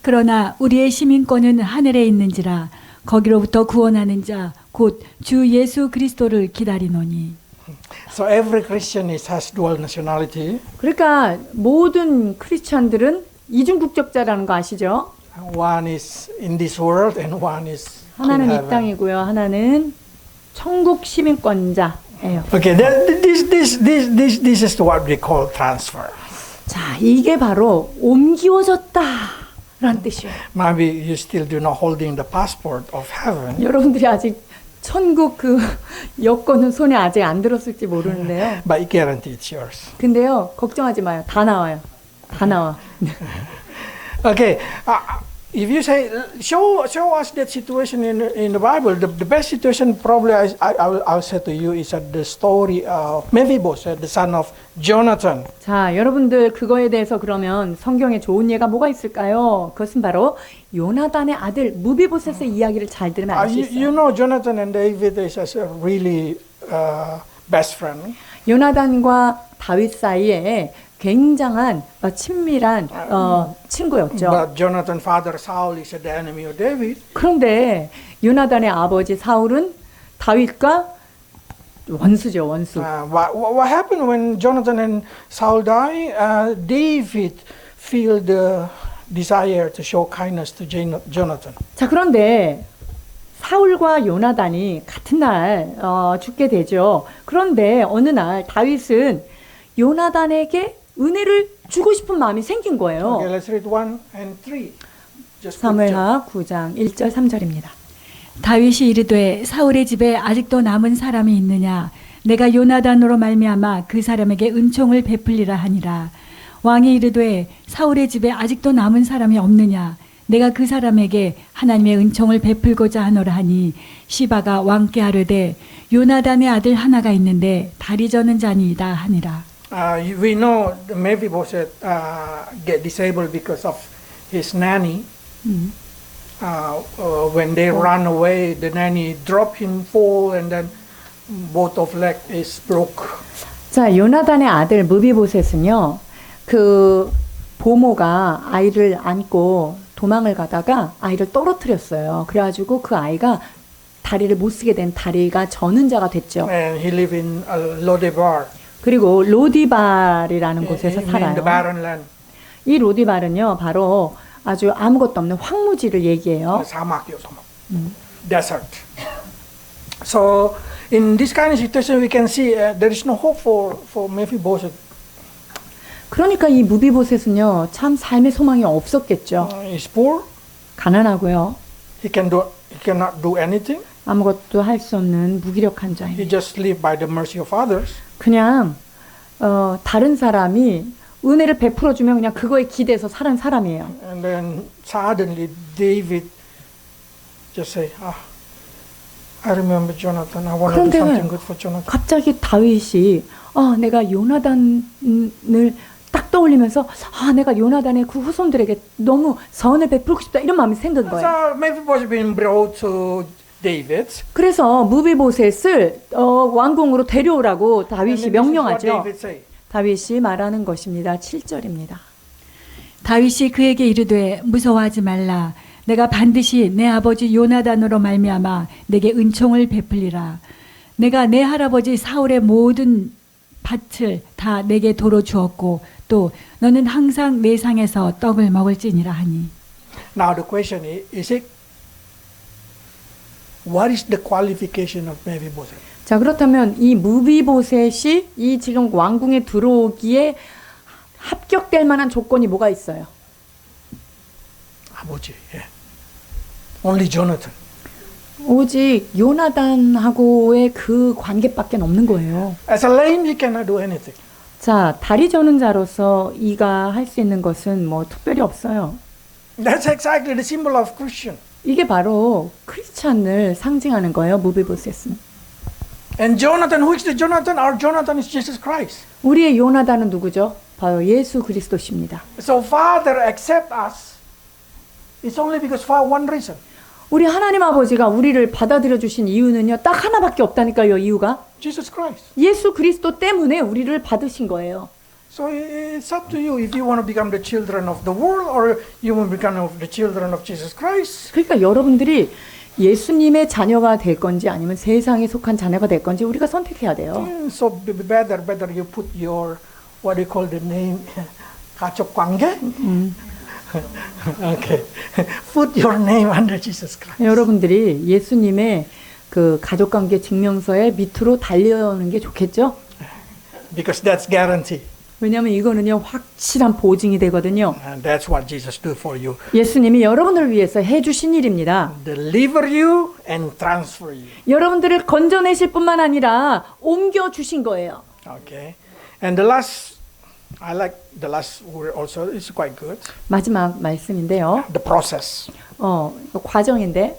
그러나 우리의 시민권은 하늘에 있는지라 거기로부터 구원하는 자 곧 주 예수 그리스도를 기다리노니. So every Christian has dual nationality. 그러니까 모든 크리스찬들은 이중 국적자라는 거 아시죠? One is in this world and one is in 하나는 이 heaven. 땅이고요. 하나는 천국 시민권자예요. Okay, this is what we call transfer. 자, 이게 바로 옮기워졌다라는 뜻이에요. Maybe you still do not holding the passport of heaven, 여러분들이 아직 천국 그 여권은 손에 아직 안 들었을지 모르는데요. but I guarantee it's yours. 근데요, 걱정하지 마요. 다 나와요. 다 나와. Okay, if you say show us that situation in the Bible, the best situation probably I'll say to you is the story of Mephibosheth, the son of Jonathan. 자, 여러분들 그거에 대해서 그러면 성경에 좋은 예가 뭐가 있을까요? 그것은 바로 요나단의 아들 무비보셋의 이야기를 잘 들으면 알 수 You 있어요. know Jonathan and David is a really best friend. 요나단과 다윗 사이에 굉장한 친밀한 친구였죠. But Jonathan's father Saul is the enemy of David. 그런데 요나단의 아버지 사울은 다윗과 원수죠, 원수. What happened when Jonathan and Saul die? David feel the desire to show kindness to Jonathan. 자, 그런데 사울과 요나단이 같은 날 죽게 되죠. 그런데 어느 날 다윗은 요나단에게 은혜를 주고 싶은 마음이 생긴 거예요. Okay, let's read 1 and 3. Just 사무엘하 9장 1절 3절입니다. 다윗이 이르되 사울의 집에 아직도 남은 사람이 있느냐 내가 요나단으로 말미암아 그 사람에게 은총을 베풀리라 하니라. 왕이 이르되 사울의 집에 아직도 남은 사람이 없느냐 내가 그 사람에게 하나님의 은총을 베풀고자 하노라 하니 시바가 왕께 아뢰되 요나단의 아들 하나가 있는데 다리 저는 자니이다 하니라. We know Mephibosheth get disabled because of his nanny. When they run away, the nanny drop him, fall, and then both of leg is broke. 자, 요나단의 아들 무비보셋은요, 그 보모가 아이를 안고 도망을 가다가 아이를 떨어뜨렸어요. 그래가지고 그 아이가 다리를 못 쓰게 된 다리가 저는 자가 됐죠. And he live in Lodebar. 그리고 로디발이라는 곳에서 in the 살아요. barren land. 이 로디발은요, 바로 아주 아무것도 없는 황무지를 얘기해요. 사막이요, 사막. Desert. So in this kind of situation, we can see there is no hope for Mephibosheth. 그러니까 이 무비보셋은요, 참 삶의 소망이 없었겠죠. He's poor. 가난하고요. He cannot do anything. 아무것도 할 수 없는 무기력한 He 자입니다. just live by the mercy of others. 그냥 다른 사람이 은혜를 베풀어 주면 그냥 그거에 기대서 사는 사람이에요. And then suddenly David just say, I remember Jonathan. I want to do 그런데 something good for Jonathan. 갑자기 다윗이 내가 요나단을 딱 떠올리면서 아 내가 요나단의 그 후손들에게 너무 선을 베풀고 싶다 이런 마음이 생긴 거예요. So Mephibosheth been brought to David. 그래서 무비보셋을 왕궁으로 데려오라고 다윗이 And then this is what 명령하죠. David say. 다윗이 말하는 것입니다. 7절입니다. 다윗이 그에게 이르되 무서워하지 말라. 내가 반드시 내 아버지 요나단으로 말미암아 내게 은총을 베풀리라. 내가 내 할아버지 사울의 모든 밭을 다 내게 도로 주었고 또 너는 항상 내 상에서 떡을 먹을지니라 하니. Now the question is it what is the qualification of Mephibosheth? 자 그렇다면 이 무비보셋이 이 지금 왕궁에 들어오기에 합격될 만한 조건이 뭐가 있어요? 아버지. Yeah. Only Jonathan. 오직 요나단하고의 그 관계밖에 없는 거예요. As a lame, he cannot do anything. 자 다리 저는 자로서 이가 할 수 있는 것은 뭐 특별히 없어요. That's exactly the symbol of Christian. 이게 바로 크리스찬을 상징하는 거예요. 무비보셋은. And Jonathan, who is the Jonathan? Our Jonathan is Jesus Christ. 우리의 요나단은 누구죠? 바로 예수 그리스도십니다. So Father accept us. It's only because for one reason. 우리 하나님 아버지가 우리를 받아들여 주신 이유는요. 딱 하나밖에 없다니까요. 이유가 Jesus Christ. 예수 그리스도 때문에 우리를 받으신 거예요. So it's up to you if you want to become the children of the world or you want to become the children of Jesus Christ. 그러니까 여러분들이 예수님의 자녀가 될 건지 아니면 세상에 속한 자녀가 될 건지 우리가 선택해야 돼요. So better you put your what do you call the name? 가족 관계? Okay. Put your name under Jesus Christ. 여러분들이 예수님의 그 가족관계 증명서에 밑으로 달려오는 게 좋겠죠? Because that's guarantee. 왜냐하면 이거는요 확실한 보증이 되거든요. And that's what Jesus do for you. 예수님이 여러분을 위해서 해주신 일입니다. Deliver you and transfer you. 여러분들을 건져내실 뿐만 아니라 옮겨주신 거예요. Okay. And the last, I like the last word also. It's quite good. 마지막 말씀인데요. The process. 과정인데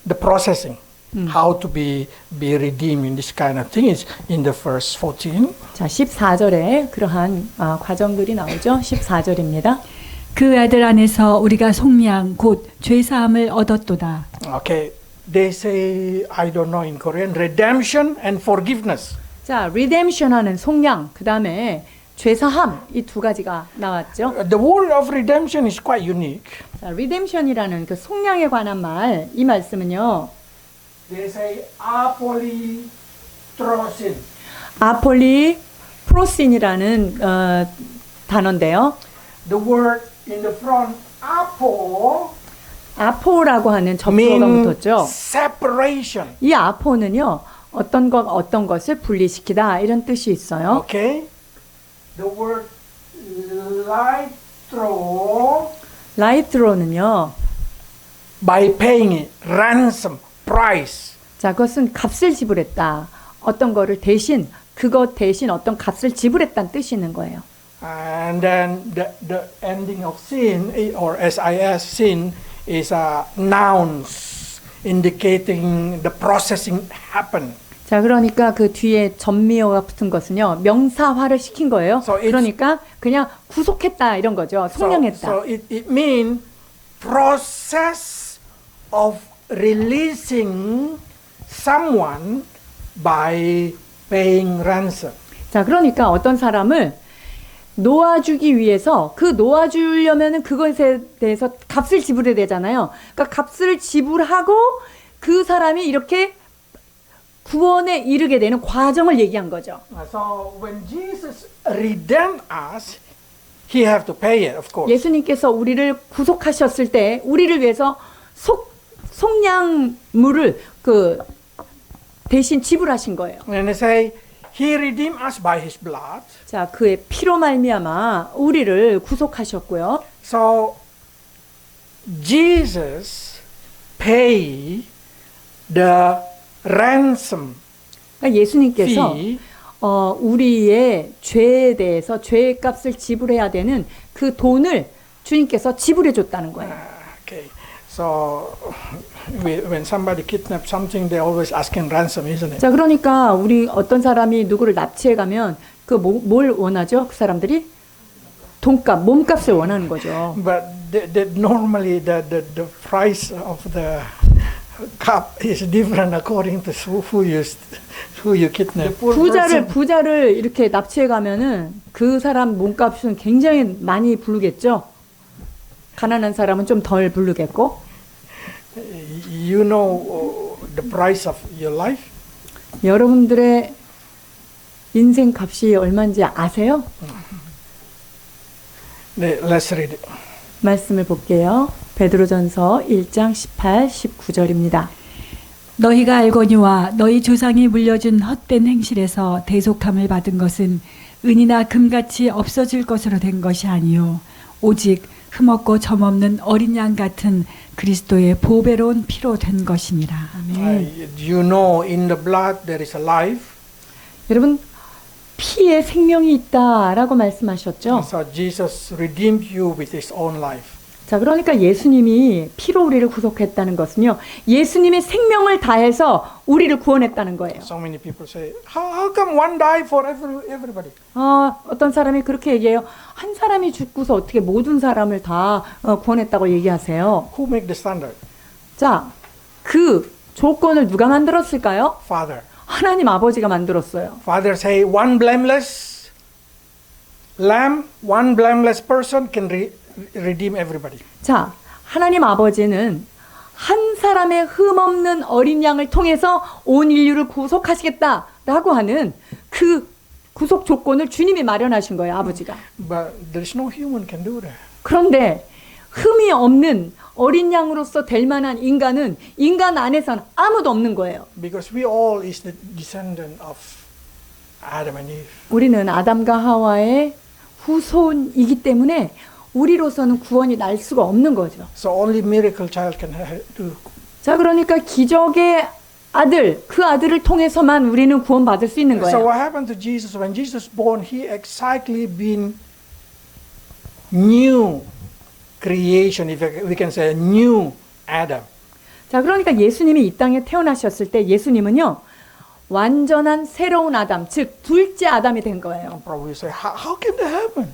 The processing. How to be redeemed in this kind of thing is in the verse 14. 자 14절에 그러한 과정들이 나오죠. 14절입니다. 그 아들 안에서 우리가 속량 곧 죄사함을 얻었도다. Okay. They say, I don't know in Korean, redemption and forgiveness. 자 redemption하는 속량 그 다음에 죄사함 이 두 가지가 나왔죠. The word of redemption is quite unique. 자 redemption이라는 그 속량에 관한 말 이 말씀은요. They say apolytrosin. 아폴리 프로신이라는 단어인데요. The word in the front, apo, 아포라고 하는 접두어가 means 붙었죠. separation. 이 아포는요. 어떤 것을 분리시키다 이런 뜻이 있어요. Okay. The word lytro, 라이트로는요. by paying it, ransom, price. 자, 그것은 값을 지불했다. 어떤 거를 대신 그것 대신 어떤 값을 지불했다는 뜻이 있는 거예요. And then the ending of sin or SIS sin is nouns indicating the processing happened. 자, 그러니까 그 뒤에 전미어가 붙은 것은요. 명사화를 시킨 거예요. So it's- 그러니까 그냥 구속했다 이런 거죠. 속량했다. So it means process of releasing someone by paying ransom. 자, 그러니까 어떤 사람을 놓아주기 위해서 그 놓아주려면은 그것에 대해서 값을 지불해야 되잖아요. 그러니까 값을 지불하고 그 사람이 이렇게 구원에 이르게 되는 과정을 얘기한 거죠. So when Jesus redeemed us, he have to pay it, of course. 예수님께서 우리를 구속하셨을 때 우리를 위해서 속량물을 그 대신 지불하신 거예요. And they say he redeemed us by his blood. 자, 그의 피로 말미암아 우리를 구속하셨고요. So Jesus pay the ransom 그러니까 예수님께서 fee 우리의 죄에 대해서 죄의 값을 지불해야 되는 그 돈을 주님께서 지불해 줬다는 거예요. Okay. So when somebody kidnaps something, they always asking ransom, isn't it? 자, 그러니까 우리 어떤 사람이 누구를 납치해 가면 그 뭘 원하죠? 그 사람들이 돈값, 몸값을 원하는 거죠. But normally the price of the cup is different according to who you kidnap. 부자를 이렇게 납치해 가면은 그 사람 몸값은 굉장히 많이 부르겠죠. 가난한 사람은 좀 덜 부르겠고. You know the price of your life? 여러분들의 인생 값이 얼마인지 아세요? 네, let's read it. 말씀을 볼게요. 베드로전서 1장 18, 19절입니다. 너희가 알거니와 너희 조상이 물려준 헛된 행실에서 대속함을 받은 것은 은이나 금같이 없어질 것으로 된 것이 아니요 오직 흠없고 점없는 어린 양 같은 그리스도의 보배로운 피로 된 것이니라. You know in the blood there is a life. 여러분 피에 생명이 있다라고 말씀하셨죠. So Jesus redeemed you with his own life. 자, 그러니까 예수님이 피로 우리를 구속했다는 것은요. 예수님의 생명을 다해서 우리를 구원했다는 거예요. So many people say, how come one die for everybody? 어떤 사람이 그렇게 얘기해요. 한 사람이 죽고서 어떻게 모든 사람을 다 구원했다고 얘기하세요. Who make the standard? 자, 그 조건을 누가 만들었을까요? Father. 하나님 아버지가 만들었어요. Father say one blameless lamb, one blameless person can redeem everybody. 자, 하나님 아버지는 한 사람의 흠없는 어린 양을 통해서 온 인류를 구속하시겠다라고 하는 그 구속 조건을 주님이 마련하신 거예요, 아버지가. But there is no human can do that. 그런데 흠이 없는 어린 양으로서 될 만한 인간은 인간 안에서는 아무도 없는 거예요. Because we all is the descendant of Adam and Eve. 우리는 아담과 하와의 후손이기 때문에 우리로서는 구원이 날 수가 없는 거죠. So only miracle child can do. 자, 그러니까 기적의 아들, 그 아들을 통해서만 우리는 구원받을 수 있는 So 거예요. what happened to Jesus when Jesus was born? He exactly been new creation, if we can say new Adam. 자, 그러니까 예수님이 이 땅에 태어나셨을 때 예수님은요, 완전한 새로운 아담, 즉 둘째 아담이 된 거예요. Probably say, how can that happen?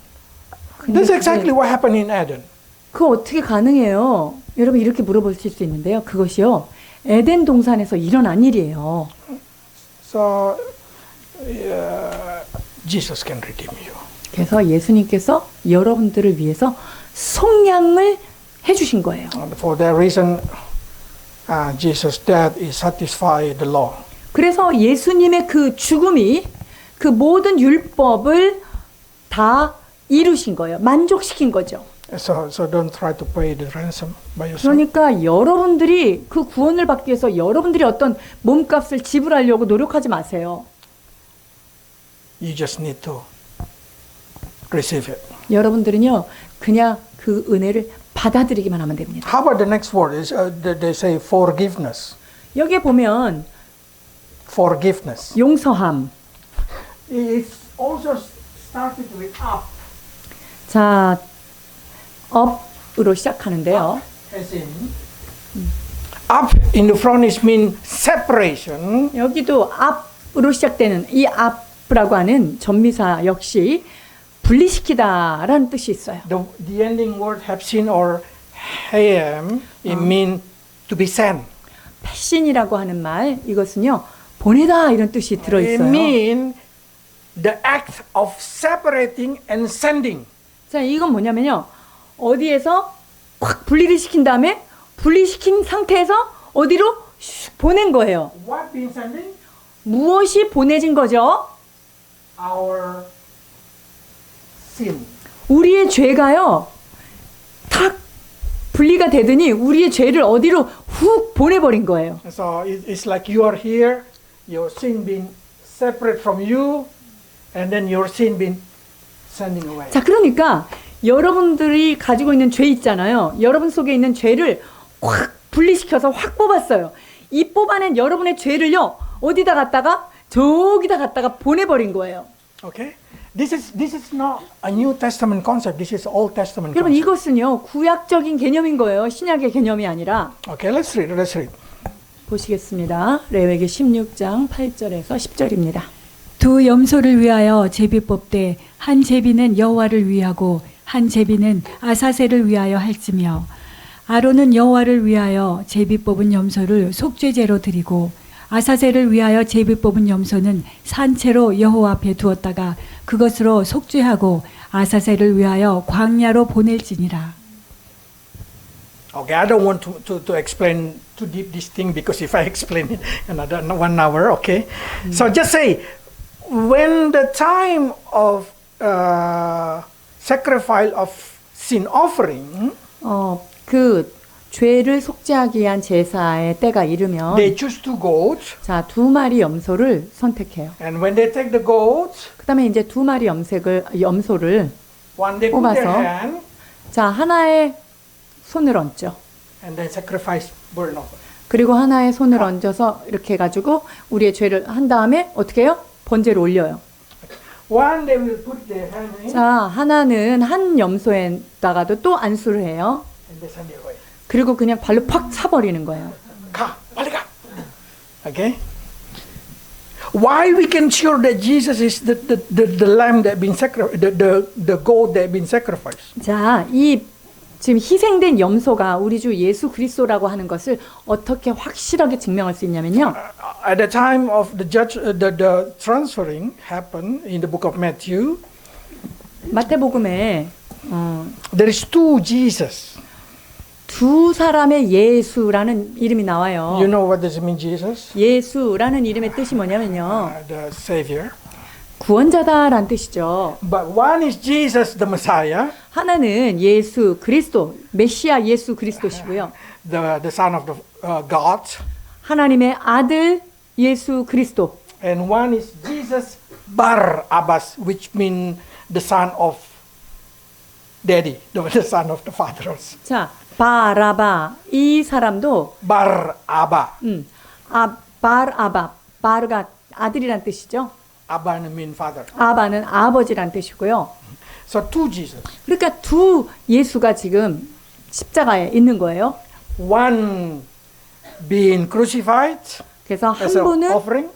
That's exactly what happened in Eden. 그거 어떻게 가능해요? 여러분 이렇게 물어보실 수 있는데요. 그것이요, 에덴 동산에서 일어난 일이에요. So Jesus can redeem you. 그래서 예수님께서 여러분들을 위해서 속량을 해주신 거예요. For that reason, Jesus' death is satisfy the law. 그래서 예수님의 그 죽음이 그 모든 율법을 다 이루신 거예요. 만족시킨 거죠. So don't try to pay the ransom by yourself. 그러니까 여러분들이 그 구원을 받기 위해서 여러분들이 어떤 몸값을 지불하려고 노력하지 마세요. You just need to receive it. 여러분들은요, 그냥 그 은혜를 받아들이기만 하면 됩니다. How about the next word? Is they say forgiveness. 여기에 보면 Forgiveness. 용서함. It's also started with up. 자, up으로 시작하는데요. As in, up in the front is mean separation. 여기도 up으로 시작되는 이 up라고 하는 전미사 역시 분리시키다라는 뜻이 있어요. The ending word 합신 or ham, it mean to be sent. 패신이라고 하는 말, 이것은요, 보내다 이런 뜻이 It 들어있어요. mean the act of separating and sending. 자, 이건 뭐냐면요, 어디에서 확 분리를 시킨 다음에 분리시킨 상태에서 어디로 슉 보낸 거예요. What been sending? 무엇이 보내진 거죠? Our sin. 우리의 죄가요, 탁 분리가 되더니 우리의 죄를 어디로 훅 보내버린 거예요. So it's like you are here, your sin being separate from you, and then your sin being sending away. 자, 그러니까 여러분들이 가지고 있는 죄 있잖아요. 여러분 속에 있는 죄를 확 분리시켜서 확 뽑았어요. 이 뽑아낸 여러분의 죄를요, 어디다 갖다가 저기다 갖다가 보내버린 거예요. Okay? This is not a New Testament concept. This is Old Testament 여러분, concept. 이것은요, 구약적인 개념인 거예요. 신약의 개념이 아니라. Okay, let's read. Let's read. 보시겠습니다. 레위기 16장 8절에서 10절입니다. 두 염소를 위하여 제비 뽑되 한 제비는 여호와를 위하고 한 제비는 아사셀을 위하여 할지며 아론은 여호와를 위하여 제비 뽑은 염소를 속죄제로 드리고 아사셀을 위하여 제비 뽑은 염소는 산채로 여호와 앞에 두었다가 그것으로 속죄하고 아사셀을 위하여 광야로 보낼지니라. Okay, I don't want to explain too deep this thing because if I explain it another 1 hour, okay? So just say, when the time of sacrifice of sin offering, 그 죄를 속죄하기 위한 제사의 때가 이르면 they choose 2 goats, 자, 2마리 염소를 선택해요. and when they take the goats, 그다음에 이제 2마리 염소를 one they put their 뽑아서 hand, 자, 하나의 손을 얹죠. and then sacrifice burnt offering. 그리고 하나의 손을 얹어서 이렇게 해가지고 우리의 죄를 한 다음에 어떻게 해요? 번제를 올려요. One they will put their hand in, 자, 하나는 한 염소에다가도 또 안수를 해요. and they send it away. 그리고 그냥 발로 팍 차버리는 거예요. 가, 빨리 가. Okay? Why we can sure that Jesus is the lamb that been sacrificed, the goat that been sacrificed? 자, 이 지금 희생된 염소가 우리 주 예수 그리스도라고 하는 것을 어떻게 확실하게 증명할 수 있냐면요. At the time of the transferring happened in the book of Matthew, 마태복음에 there is 2 Jesus. 2 사람의 예수라는 이름이 나와요. You know what does it mean, Jesus? 예수라는 이름의 뜻이 뭐냐면요. The Savior. 구원자다라는 뜻이죠. But one is Jesus, the Messiah, 하나는 예수 그리스도, 메시아 예수 그리스도시고요. the Son of the God, 하나님의 아들 예수 그리스도. and one is Jesus Bar Abbas, which means the son of Daddy, the son of the Father also. 자, 바라바 이 사람도 Bar Abba. 바르아바, 바르가 아들이란 뜻이죠. Abba means father. 아바는 아버지란 뜻이고요. So 2 Jesus. 그러니까 2 예수가 지금 십자가에 있는 거예요. One being crucified 그래서 as 한 an 분은 offering,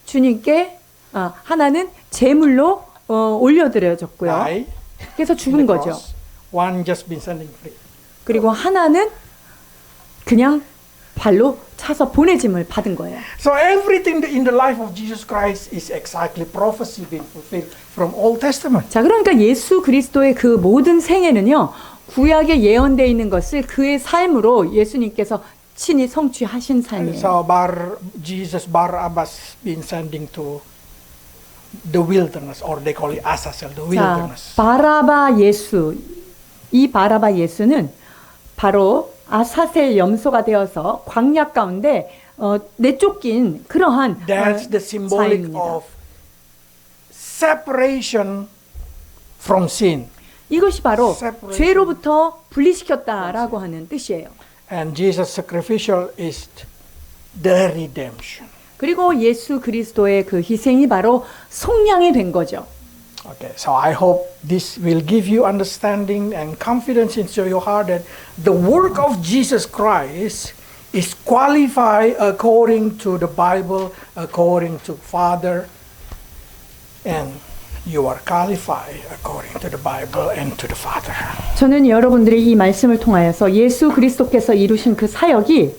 주님께 하나는 제물로 올려드려졌고요. die, 그래서 in 죽은 the 거죠. cross. One just been sending free. 그리고 하나는 그냥 발로 차서 보내짐을 받은 거예요. So everything in the life of Jesus Christ is exactly prophecy being fulfilled from Old Testament. 자, 그러니까 예수 그리스도의 그 모든 생애는요, 구약에 예언되어 있는 것을 그의 삶으로 예수님께서 친히 성취하신 삶이에요. So Jesus Bar Abbas been sending to the wilderness, or they call it Azazel, the 자, wilderness. 바라바 예수, 이 바라바 예수는 바로 아사셀 염소가 되어서 광야 가운데 내쫓긴 그러한 That's the symbolic 자입니다. of separation from sin. 이것이 바로 separation. 죄로부터 분리시켰다라고 하는 뜻이에요. And Jesus' sacrificial is the redemption. 그리고 예수 그리스도의 그 희생이 바로 속량이 된 거죠. Okay, so I hope this will give you understanding and confidence into your heart that the work of Jesus Christ is qualified according to the Bible, according to Father, and you are qualified according to the Bible and to the Father. 저는 여러분들의 이 말씀을 통하여서 예수 그리스도께서 이루신 그 사역이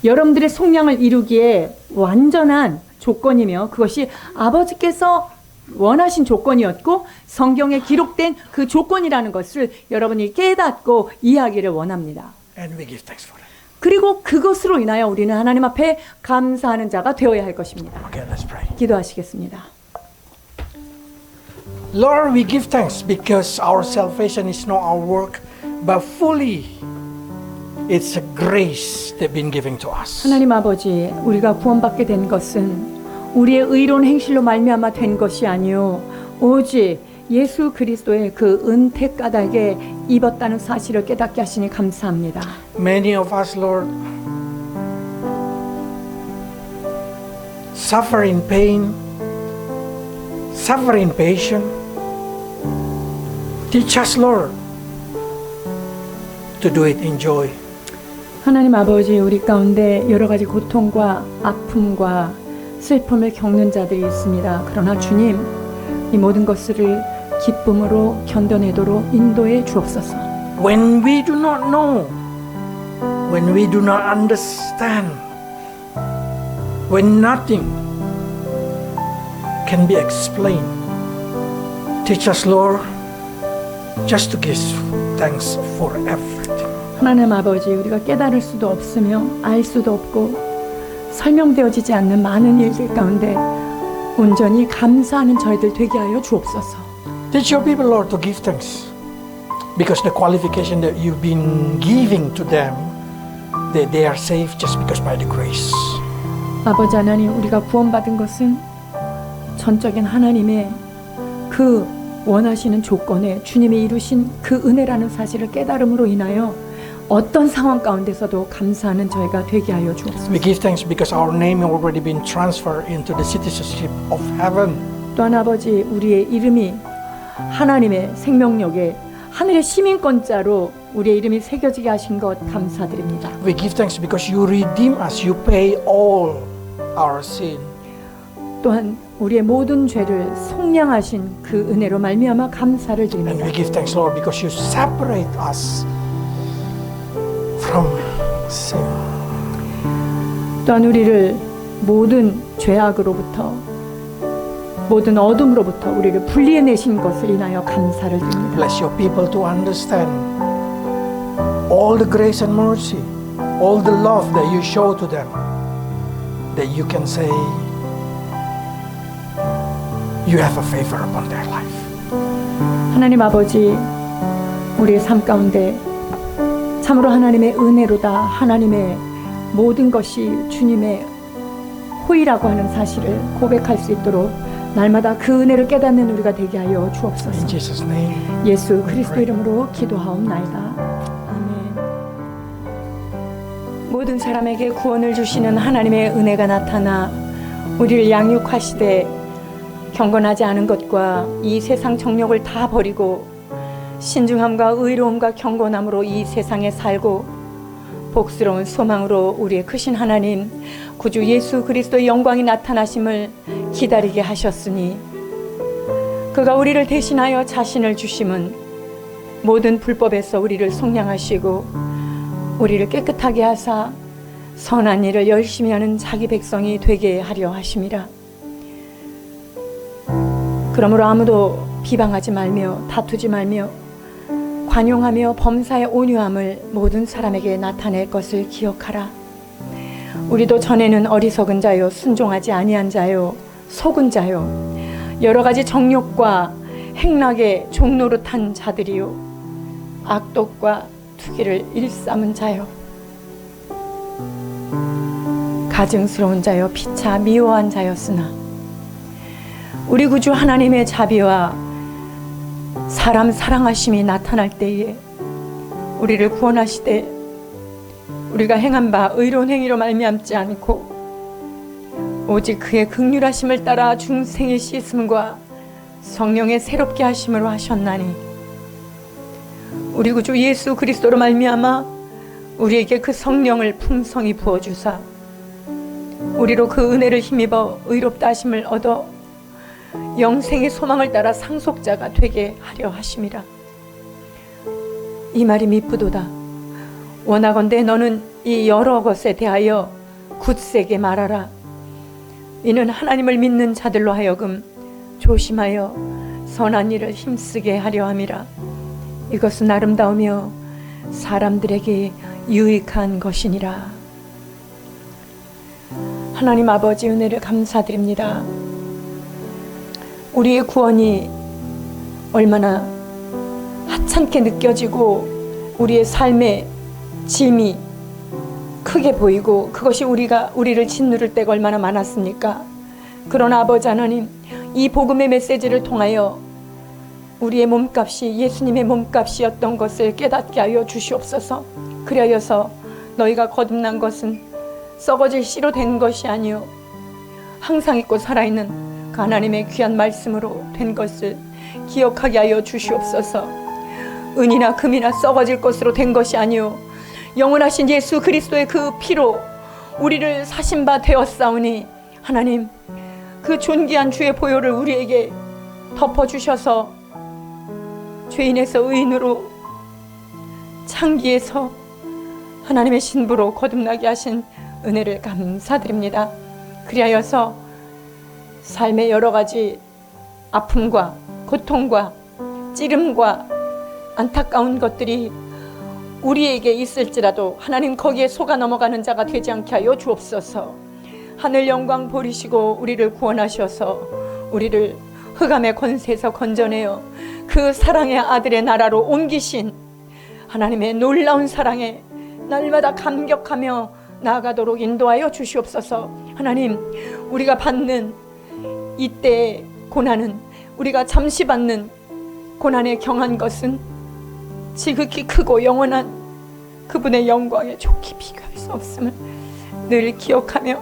여러분들의 속량을 이루기에 완전한 조건이며 그것이 아버지께서 원하신 조건이었고 성경에 기록된 그 조건이라는 것을 여러분이 깨닫고 이해하기를 원합니다. And we give thanks for it. 그리고 그것으로 인하여 우리는 하나님 앞에 감사하는 자가 되어야 할 것입니다. Okay, let's pray. 기도하시겠습니다. Lord, we give thanks because our salvation is not our work, but fully it's a grace that's been given to us. 하나님 아버지, 우리가 구원받게 된 것은 우리의 의로운 행실로 말미암아 된 것이 아니요 오직 예수 그리스도의 그 은혜 까닭에 입었다는 사실을 깨닫게 하시니 감사합니다. Many of us, Lord, suffer in pain, suffer in patience. Teach us, Lord, to do it in joy. 하나님 아버지, 우리 가운데 여러 가지 고통과 아픔과 슬픔을 겪는 자들이 있습니다. 그러나 주님, 이 모든 것을 기쁨으로 견뎌내도록 인도해 주옵소서. When we do not know, when we do not understand, when nothing can be explained, teach us, Lord, just to give thanks for everything. 하나님 아버지, 우리가 깨달을 수도 없으며 알 수도 없고 설명되어지지 않는 많은 일들 가운데 온전히 감사하는 저희들 되게 하여 주옵소서. Teach your people, Lord, to give thanks, because the qualification that you've been giving to them, they are saved just because by the grace. 아버지 하나님, 우리가 구원받은 것은 전적인 하나님의 그 원하시는 조건에 주님이 이루신 그 은혜라는 사실을 깨달음으로 인하여 어떤 상황 가운데서도 감사하는 저희가 되게 하여 주옵소서. We give thanks because our name has already been transferred into the citizenship of heaven. 또한 아버지, 우리의 이름이 하나님의 생명력에 하늘의 시민권자로 우리의 이름이 새겨지게 하신 것 감사드립니다. We give thanks because you redeem us, you pay all our sin. 또한 우리의 모든 죄를 속량하신 그 은혜로 말미암아 감사를 And 드립니다. we give thanks, Lord, because you separate us from sin. 또한 우리를 모든 죄악으로부터 모든 어둠으로부터 우리를 분리해내신 것을 인하여 감사를 드립니다. Bless your people to understand all the grace and mercy, all the love that you show to them, that you can say you have a favor upon their life. 하나님 아버지, 우리의 삶 가운데 참으로 하나님의 은혜로다, 하나님의 모든 것이 주님의 호의라고 하는 사실을 고백할 수 있도록 날마다 그 은혜를 깨닫는 우리가 되게 하여 In 주옵소서. Jesus' name. 예수 그리스도 이름으로 기도하옵나이다. 아멘. 모든 사람에게 구원을 주시는 하나님의 은혜가 나타나 우리를 양육하시되 경건하지 않은 것과 이 세상 정욕을 다 버리고 신중함과 의로움과 경건함으로 이 세상에 살고 복스러운 소망으로 우리의 크신 하나님 구주 예수 그리스도의 영광이 나타나심을 기다리게 하셨으니 그가 우리를 대신하여 자신을 주심은 모든 불법에서 우리를 속량하시고 우리를 깨끗하게 하사 선한 일을 열심히 하는 자기 백성이 되게 하려 하심이라. 그러므로 아무도 비방하지 말며 다투지 말며 관용하며 범사의 온유함을 모든 사람에게 나타낼 것을 기억하라. 우리도 전에는 어리석은 자요 순종하지 아니한 자요 속은 자요 여러 가지 정욕과 행락의 종노릇한 자들이요 악독과 투기를 일삼은 자요 가증스러운 자요 피차 미워한 자였으나 우리 구주 하나님의 자비와 사람 사랑하심이 나타날 때에 우리를 구원하시되 우리가 행한 바 의로운 행위로 말미암지 않고 오직 그의 긍휼하심을 따라 중생의 씻음과 성령의 새롭게 하심으로 하셨나니 우리 구주 예수 그리스도로 말미암아 우리에게 그 성령을 풍성히 부어주사 우리로 그 은혜를 힘입어 의롭다 하심을 얻어 영생의 소망을 따라 상속자가 되게 하려 하심이라. 이 말이 미쁘도다. 원하건대 너는 이 여러 것에 대하여 굳세게 말하라. 이는 하나님을 믿는 자들로 하여금 조심하여 선한 일을 힘쓰게 하려 함이라. 이것은 아름다우며 사람들에게 유익한 것이니라. 하나님 아버지 은혜를 감사드립니다. 우리의 구원이 얼마나 하찮게 느껴지고 우리의 삶의 짐이 크게 보이고 그것이 우리를 짓누를 때가 얼마나 많았습니까? 그러나 아버지 하나님, 이 복음의 메시지를 통하여 우리의 몸값이 예수님의 몸값이었던 것을 깨닫게 하여 주시옵소서. 그리하여서 너희가 거듭난 것은 썩어질 씨로 된 것이 아니요 항상 있고 살아있는 그 하나님의 귀한 말씀으로 된 것을 기억하게 하여 주시옵소서. 은이나 금이나 썩어질 것으로 된 것이 아니요 영원하신 예수 그리스도의 그 피로 우리를 사신 바 되었사오니 하나님 그 존귀한 주의 보혈을 우리에게 덮어주셔서 죄인에서 의인으로, 창기에서 하나님의 신부로 거듭나게 하신 은혜를 감사드립니다. 그리하여서 삶의 여러 가지 아픔과 고통과 찌름과 안타까운 것들이 우리에게 있을지라도 하나님 거기에 속아 넘어가는 자가 되지 않게 하여 주옵소서. 하늘 영광 보리시고 우리를 구원하셔서 우리를 흑암의 권세에서 건져내어 그 사랑의 아들의 나라로 옮기신 하나님의 놀라운 사랑에 날마다 감격하며 나아가도록 인도하여 주시옵소서. 하나님, 우리가 받는 이때의 고난은, 우리가 잠시 받는 고난에 경한 것은 지극히 크고 영원한 그분의 영광에 좋게 비교할 수 없음을 늘 기억하며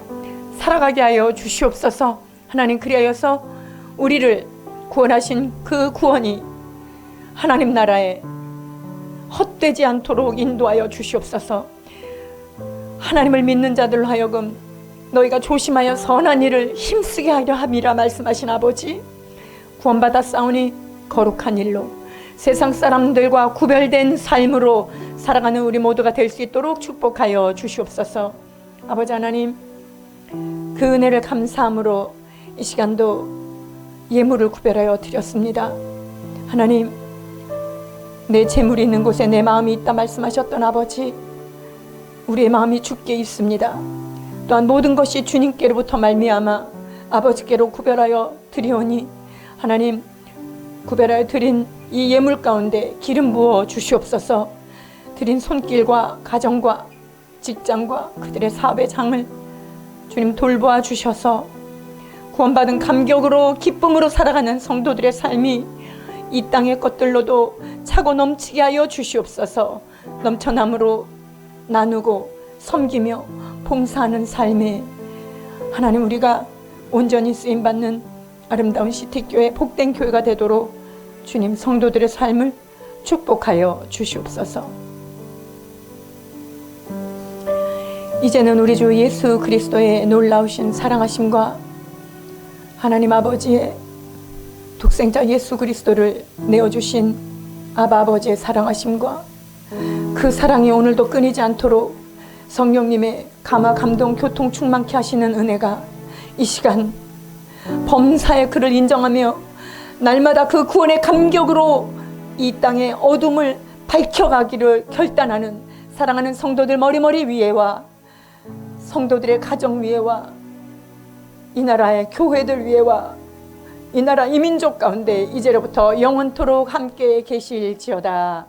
살아가게 하여 주시옵소서. 하나님, 그리하여서 우리를 구원하신 그 구원이 하나님 나라에 헛되지 않도록 인도하여 주시옵소서. 하나님을 믿는 자들로 하여금 너희가 조심하여 선한 일을 힘쓰게 하려 함이라 말씀하신 아버지, 구원받아 싸우니 거룩한 일로 세상 사람들과 구별된 삶으로 살아가는 우리 모두가 될 수 있도록 축복하여 주시옵소서. 아버지 하나님, 그 은혜를 감사함으로 이 시간도 예물을 구별하여 드렸습니다. 하나님, 내 재물이 있는 곳에 내 마음이 있다 말씀하셨던 아버지, 우리의 마음이 주께 있습니다. 또한 모든 것이 주님께로부터 말미암아 아버지께로 구별하여 드리오니 하나님, 구별하여 드린 이 예물 가운데 기름 부어 주시옵소서. 드린 손길과 가정과 직장과 그들의 사업의 장을 주님 돌보아 주셔서 구원받은 감격으로 기쁨으로 살아가는 성도들의 삶이 이 땅의 것들로도 차고 넘치게 하여 주시옵소서. 넘쳐남으로 나누고 섬기며 봉사하는 삶에 하나님, 우리가 온전히 쓰임받는 아름다운 시티교회, 복된 교회가 되도록 주님, 성도들의 삶을 축복하여 주시옵소서. 이제는 우리 주 예수 그리스도의 놀라우신 사랑하심과 하나님 아버지의 독생자 예수 그리스도를 내어주신 아바 아버지의 사랑하심과 그 사랑이 오늘도 끊이지 않도록 성령님의 감화 감동 교통 충만케 하시는 은혜가 이 시간 범사의 그를 인정하며 날마다 그 구원의 감격으로 이 땅의 어둠을 밝혀가기를 결단하는 사랑하는 성도들 머리머리 위에와 성도들의 가정 위에와 이 나라의 교회들 위에와 이 나라 이민족 가운데 이제로부터 영원토록 함께 계실지어다.